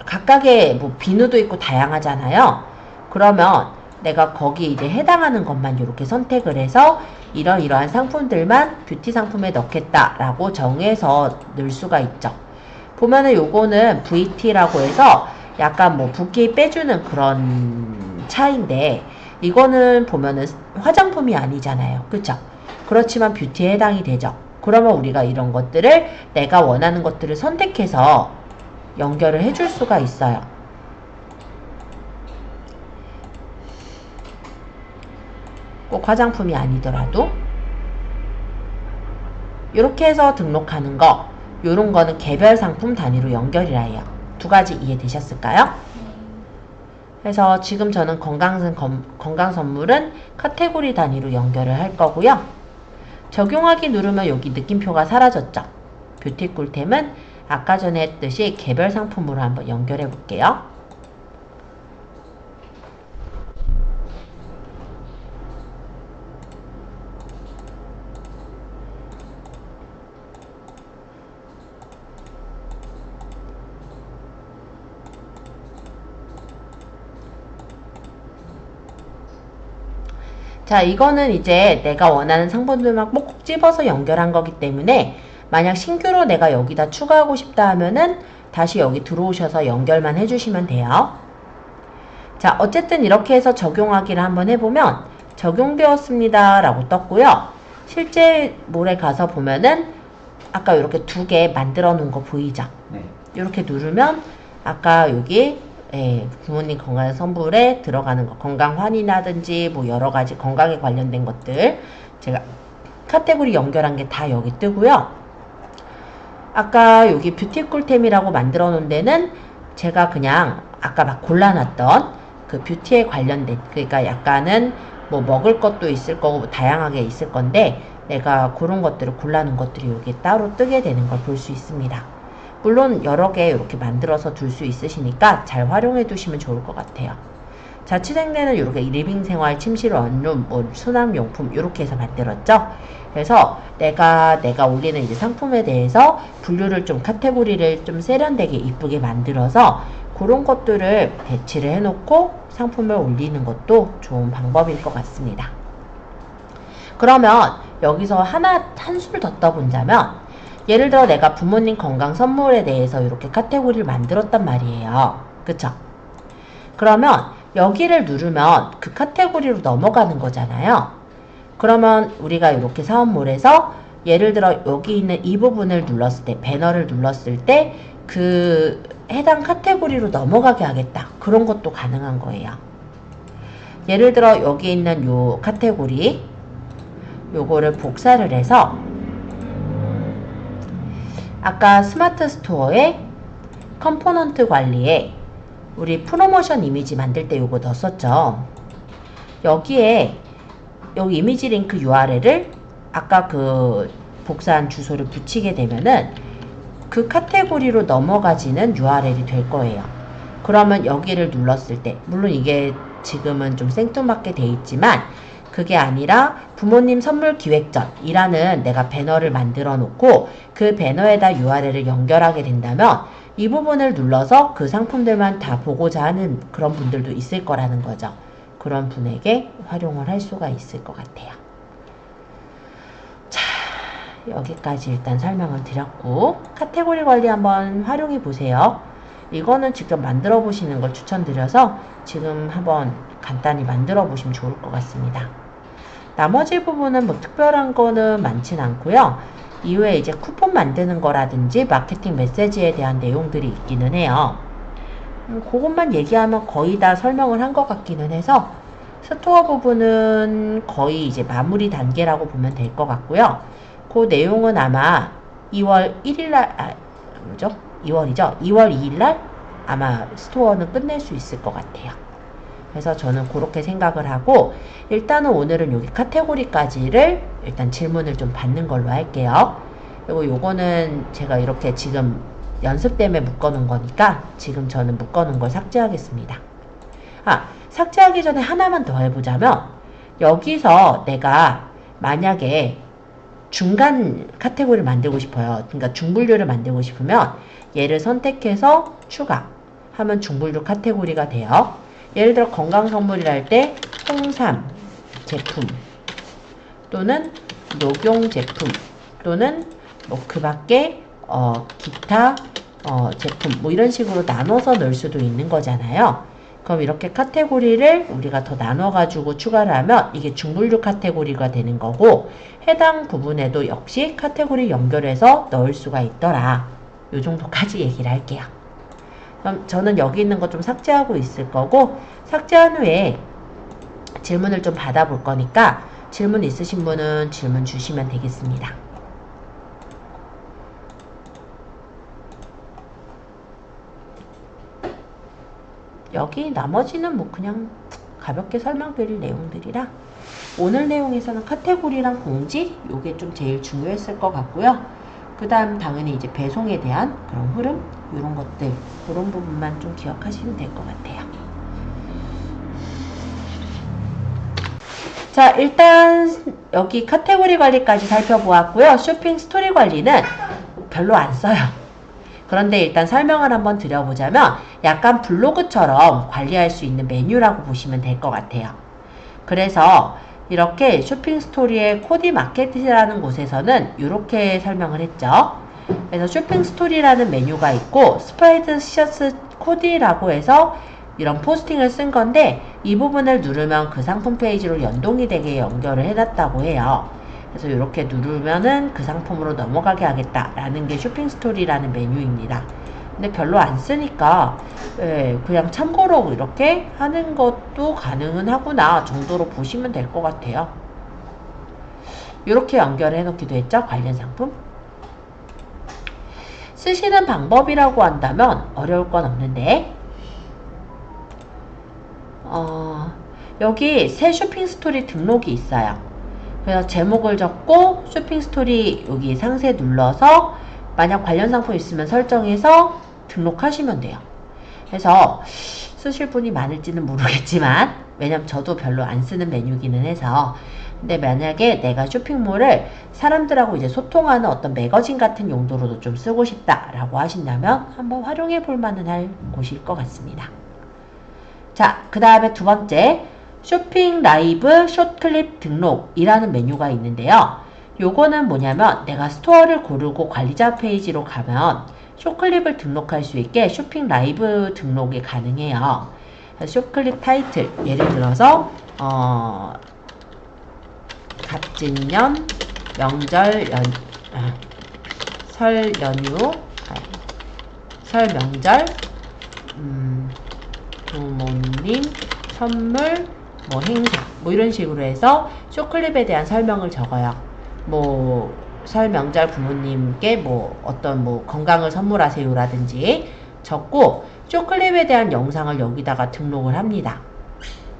각각의 뭐 비누도 있고 다양하잖아요. 그러면 내가 거기 이제 해당하는 것만 이렇게 선택을 해서 이러이러한 상품들만 뷰티 상품에 넣겠다라고 정해서 넣을 수가 있죠. 보면은 요거는 VT라고 해서 약간 뭐 붓기 빼주는 그런 차인데 이거는 보면은 화장품이 아니잖아요. 그쵸? 그렇지만 뷰티에 해당이 되죠. 그러면 우리가 이런 것들을 내가 원하는 것들을 선택해서 연결을 해줄 수가 있어요. 꼭 화장품이 아니더라도 이렇게 해서 등록하는 거, 요런 거는 개별 상품 단위로 연결이라 해요. 두 가지 이해되셨을까요? 그래서 지금 저는 건강 선물은 카테고리 단위로 연결을 할 거고요. 적용하기 누르면 여기 느낌표가 사라졌죠. 뷰티 꿀템은 아까 전에 했듯이 개별 상품으로 한번 연결해 볼게요. 자, 이거는 이제 내가 원하는 상품들만 꼭꼭 집어서 연결한 거기 때문에 만약 신규로 내가 여기다 추가하고 싶다 하면은 다시 여기 들어오셔서 연결만 해주시면 돼요. 자, 어쨌든 이렇게 해서 적용하기를 한번 해보면 적용되었습니다 라고 떴고요. 실제 몰에 가서 보면은 아까 이렇게 두 개 만들어 놓은 거 보이죠? 네. 이렇게 누르면 아까 여기 부모님 건강 선물에 들어가는 거, 건강환이라든지 뭐 여러 가지 건강에 관련된 것들 제가 카테고리 연결한 게 다 여기 뜨고요. 아까 여기 뷰티 꿀템이라고 만들어 놓은 데는 제가 그냥 아까 막 골라놨던 그 뷰티에 관련된, 그러니까 약간은 뭐 먹을 것도 있을 거고 뭐 다양하게 있을 건데 내가 그런 것들을 골라놓은 것들이 여기 따로 뜨게 되는 걸 볼 수 있습니다. 물론 여러 개 이렇게 만들어서 둘 수 있으시니까 잘 활용해 두시면 좋을 것 같아요. 자취생들은 이렇게 리빙 생활, 침실 원룸, 뭐 수납용품 이렇게 해서 만들었죠. 그래서 내가 올리는 이제 상품에 대해서 분류를 좀 카테고리를 좀 세련되게 이쁘게 만들어서 그런 것들을 배치를 해놓고 상품을 올리는 것도 좋은 방법일 것 같습니다. 그러면 여기서 한술 더 떠본다면 예를 들어 내가 부모님 건강 선물에 대해서 이렇게 카테고리를 만들었단 말이에요. 그쵸? 그러면 여기를 누르면 그 카테고리로 넘어가는 거잖아요. 그러면 우리가 이렇게 사업몰에서 예를 들어 여기 있는 이 부분을 눌렀을 때, 배너를 눌렀을 때 그 해당 카테고리로 넘어가게 하겠다. 그런 것도 가능한 거예요. 예를 들어 여기 있는 요 카테고리 요거를 복사를 해서 아까 스마트 스토어의 컴포넌트 관리에 우리 프로모션 이미지 만들 때 요거 넣었었죠. 여기에 여기 이미지 링크 URL을 아까 그 복사한 주소를 붙이게 되면은 그 카테고리로 넘어가지는 URL이 될 거예요. 그러면 여기를 눌렀을 때, 물론 이게 지금은 좀 생뚱맞게 돼 있지만 그게 아니라 부모님 선물 기획전이라는 내가 배너를 만들어 놓고 그 배너에다 URL을 연결하게 된다면 이 부분을 눌러서 그 상품들만 다 보고자 하는 그런 분들도 있을 거라는 거죠. 그런 분에게 활용을 할 수가 있을 것 같아요. 자, 여기까지 일단 설명을 드렸고 카테고리 관리 한번 활용해 보세요. 이거는 직접 만들어 보시는 걸 추천드려서 지금 한번 간단히 만들어 보시면 좋을 것 같습니다. 나머지 부분은 뭐 특별한 거는 많진 않고요. 이후에 이제 쿠폰 만드는 거라든지 마케팅 메시지에 대한 내용들이 있기는 해요. 그것만 얘기하면 거의 다 설명을 한 것 같기는 해서 스토어 부분은 거의 이제 마무리 단계라고 보면 될 것 같고요. 그 내용은 아마 2월 1일날, 2월이죠? 2월 2일날 아마 스토어는 끝낼 수 있을 것 같아요. 그래서 저는 그렇게 생각을 하고 일단은 오늘은 여기 카테고리까지를 일단 질문을 좀 받는 걸로 할게요. 그리고 요거는 제가 이렇게 지금 연습 때문에 묶어놓은 거니까 지금 저는 묶어놓은 걸 삭제하겠습니다. 삭제하기 전에 하나만 더 해보자면 여기서 내가 만약에 중간 카테고리를 만들고 싶어요. 그러니까 중분류를 만들고 싶으면 얘를 선택해서 추가 하면 중분류 카테고리가 돼요. 예를 들어 건강선물이라 할 때 홍삼 제품 또는 녹용 제품 또는 뭐 그 밖에 기타 제품 뭐 이런 식으로 나눠서 넣을 수도 있는 거잖아요. 그럼 이렇게 카테고리를 우리가 더 나눠 가지고 추가를 하면 이게 중분류 카테고리가 되는 거고 해당 부분에도 역시 카테고리 연결해서 넣을 수가 있더라. 요 정도까지 얘기를 할게요. 그럼 저는 여기 있는 거 좀 삭제하고 있을 거고 삭제한 후에 질문을 좀 받아볼 거니까 질문 있으신 분은 질문 주시면 되겠습니다. 여기 나머지는 뭐 그냥 가볍게 설명드릴 내용들이라 오늘 내용에서는 카테고리랑 공지 요게 좀 제일 중요했을 것 같고요. 그 다음 당연히 이제 배송에 대한 그런 흐름 이런 것들 그런 부분만 좀 기억하시면 될 것 같아요. 자, 일단 여기 카테고리 관리까지 살펴보았고요. 쇼핑 스토리 관리는 별로 안 써요. 그런데 일단 설명을 한번 드려보자면 약간 블로그처럼 관리할 수 있는 메뉴라고 보시면 될 것 같아요. 그래서 이렇게 쇼핑 스토리의 코디 마켓이라는 곳에서는 이렇게 설명을 했죠. 그래서 쇼핑 스토리라는 메뉴가 있고 스프레드 셔츠 코디라고 해서 이런 포스팅을 쓴 건데 이 부분을 누르면 그 상품 페이지로 연동이 되게 연결을 해놨다고 해요. 그래서 이렇게 누르면은 그 상품으로 넘어가게 하겠다라는 게 쇼핑 스토리라는 메뉴입니다. 근데 별로 안 쓰니까 그냥 참고로 이렇게 하는 것도 가능은 하구나 정도로 보시면 될 것 같아요. 이렇게 연결해 놓기도 했죠. 관련 상품. 쓰시는 방법이라고 한다면 어려울 건 없는데 여기 새 쇼핑 스토리 등록이 있어요. 그래서 제목을 적고 쇼핑 스토리 여기 상세 눌러서 만약 관련 상품 있으면 설정해서 등록하시면 돼요. 그래서 쓰실 분이 많을지는 모르겠지만 왜냐면 저도 별로 안 쓰는 메뉴기는 해서 근데 만약에 내가 쇼핑몰을 사람들하고 이제 소통하는 어떤 매거진 같은 용도로도 좀 쓰고 싶다라고 하신다면 한번 활용해 볼 만은 할 곳일 것 같습니다. 자, 그 다음에 두 번째 쇼핑 라이브 숏클립 등록이라는 메뉴가 있는데요. 요거는 뭐냐면 내가 스토어를 고르고 관리자 페이지로 가면 숏클립을 등록할 수 있게 쇼핑 라이브 등록이 가능해요. 숏클립 타이틀 예를 들어서 갑진년 명절 설 연휴 설 명절 부모님 선물 뭐 행사 뭐 이런 식으로 해서 숏클립에 대한 설명을 적어요. 뭐 설 명절 부모님께 뭐 어떤 뭐 건강을 선물하세요라든지 적고 쇼클립에 대한 영상을 여기다가 등록을 합니다.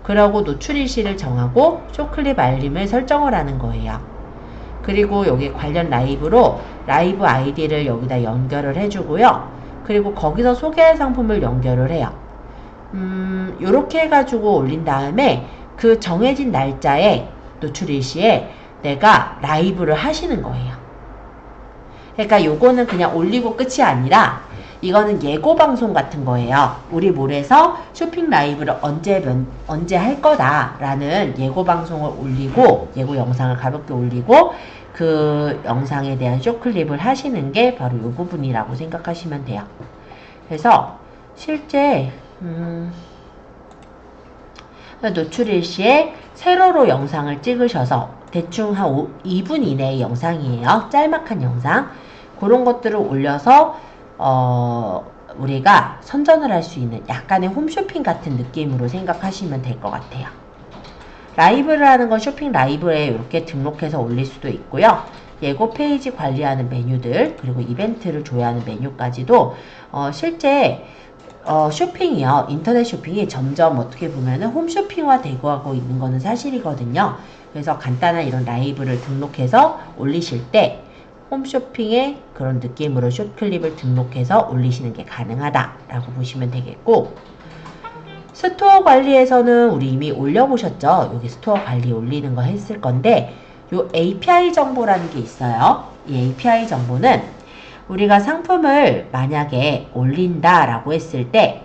그러고 노출일시를 정하고 쇼클립 알림을 설정을 하는 거예요. 그리고 여기 관련 라이브로 라이브 아이디를 여기다 연결을 해주고요. 그리고 거기서 소개할 상품을 연결을 해요. 요렇게 해가지고 올린 다음에 그 정해진 날짜에 노출일시에 내가 라이브를 하시는 거예요. 그러니까 요거는 그냥 올리고 끝이 아니라 이거는 예고 방송 같은 거예요. 우리 몰에서 쇼핑 라이브를 언제 할 거다라는 예고 방송을 올리고 예고 영상을 가볍게 올리고 그 영상에 대한 쇼클립을 하시는 게 바로 이 부분이라고 생각하시면 돼요. 그래서 실제 노출일시에 세로로 영상을 찍으셔서 대충 한 2분 이내의 영상이에요. 짤막한 영상. 그런 것들을 올려서 우리가 선전을 할 수 있는 약간의 홈쇼핑 같은 느낌으로 생각하시면 될 것 같아요. 라이브를 하는 건 쇼핑 라이브에 이렇게 등록해서 올릴 수도 있고요. 예고 페이지 관리하는 메뉴들 그리고 이벤트를 조회하는 메뉴까지도 실제 쇼핑이요. 인터넷 쇼핑이 점점 어떻게 보면은 홈쇼핑화 되고 하고 있는 거는 사실이거든요. 그래서 간단한 이런 라이브를 등록해서 올리실 때 홈쇼핑의 그런 느낌으로 숏클립을 등록해서 올리시는 게 가능하다라고 보시면 되겠고, 스토어 관리에서는 우리 이미 올려보셨죠? 여기 스토어 관리 올리는 거 했을 건데 요 API 정보라는 게 있어요. 이 API 정보는 우리가 상품을 만약에 올린다라고 했을 때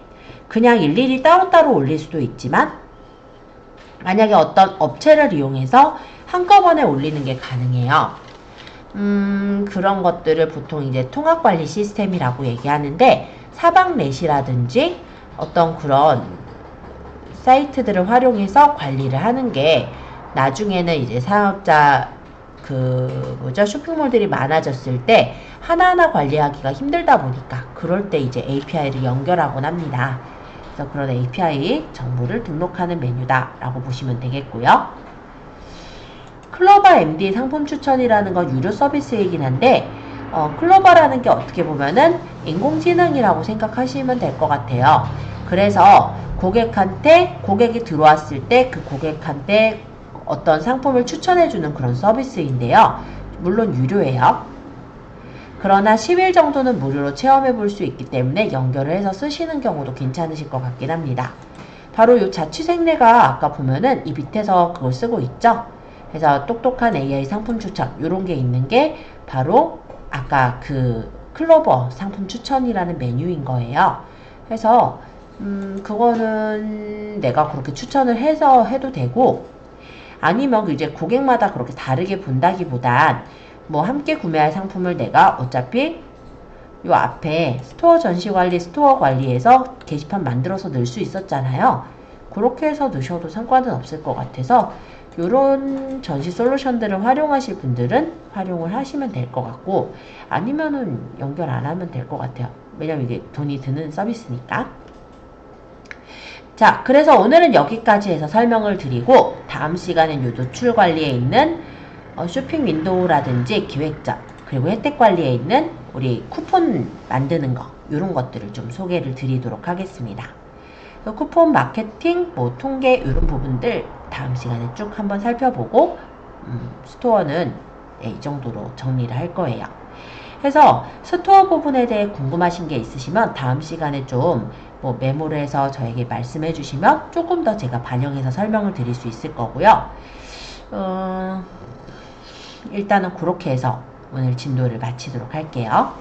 그냥 일일이 따로따로 올릴 수도 있지만 만약에 어떤 업체를 이용해서 한꺼번에 올리는 게 가능해요. 그런 것들을 보통 이제 통합관리 시스템이라고 얘기하는데 사방넷이라든지 어떤 그런 사이트들을 활용해서 관리를 하는 게 나중에는 이제 사업자 쇼핑몰들이 많아졌을 때 하나하나 관리하기가 힘들다 보니까 그럴 때 이제 API를 연결하곤 합니다. 그래서 그런 API 정보를 등록하는 메뉴다라고 보시면 되겠고요. 클로버 MD 상품 추천이라는 건 유료 서비스이긴 한데 클로버라는 게 어떻게 보면은 인공지능이라고 생각하시면 될 것 같아요. 그래서 고객이 들어왔을 때 그 고객한테 어떤 상품을 추천해주는 그런 서비스인데요. 물론 유료예요. 그러나 10일 정도는 무료로 체험해 볼 수 있기 때문에 연결을 해서 쓰시는 경우도 괜찮으실 것 같긴 합니다. 바로 이 자취생네가 아까 보면은 이 밑에서 그걸 쓰고 있죠. 그래서 똑똑한 AI 상품 추천 이런 게 있는 게 바로 아까 그 클로버 상품 추천이라는 메뉴인 거예요. 그래서 그거는 내가 그렇게 추천을 해서 해도 되고, 아니면 이제 고객마다 그렇게 다르게 본다기보단 뭐 함께 구매할 상품을 내가 어차피 요 앞에 스토어 전시 관리, 스토어 관리에서 게시판 만들어서 넣을 수 있었잖아요. 그렇게 해서 넣으셔도 상관은 없을 것 같아서 요런 전시 솔루션들을 활용하실 분들은 활용을 하시면 될 것 같고, 아니면은 연결 안 하면 될 것 같아요. 왜냐면 이게 돈이 드는 서비스니까. 자, 그래서 오늘은 여기까지 해서 설명을 드리고, 다음 시간엔 요 노출 관리에 있는 쇼핑 윈도우라든지 기획전, 그리고 혜택 관리에 있는 우리 쿠폰 만드는 거, 요런 것들을 좀 소개를 드리도록 하겠습니다. 쿠폰 마케팅, 뭐 통계 이런 부분들 다음 시간에 쭉 한번 살펴보고 스토어는 이 정도로 정리를 할 거예요. 그래서 스토어 부분에 대해 궁금하신 게 있으시면 다음 시간에 좀 뭐 메모를 해서 저에게 말씀해 주시면 조금 더 제가 반영해서 설명을 드릴 수 있을 거고요. 일단은 그렇게 해서 오늘 진도를 마치도록 할게요.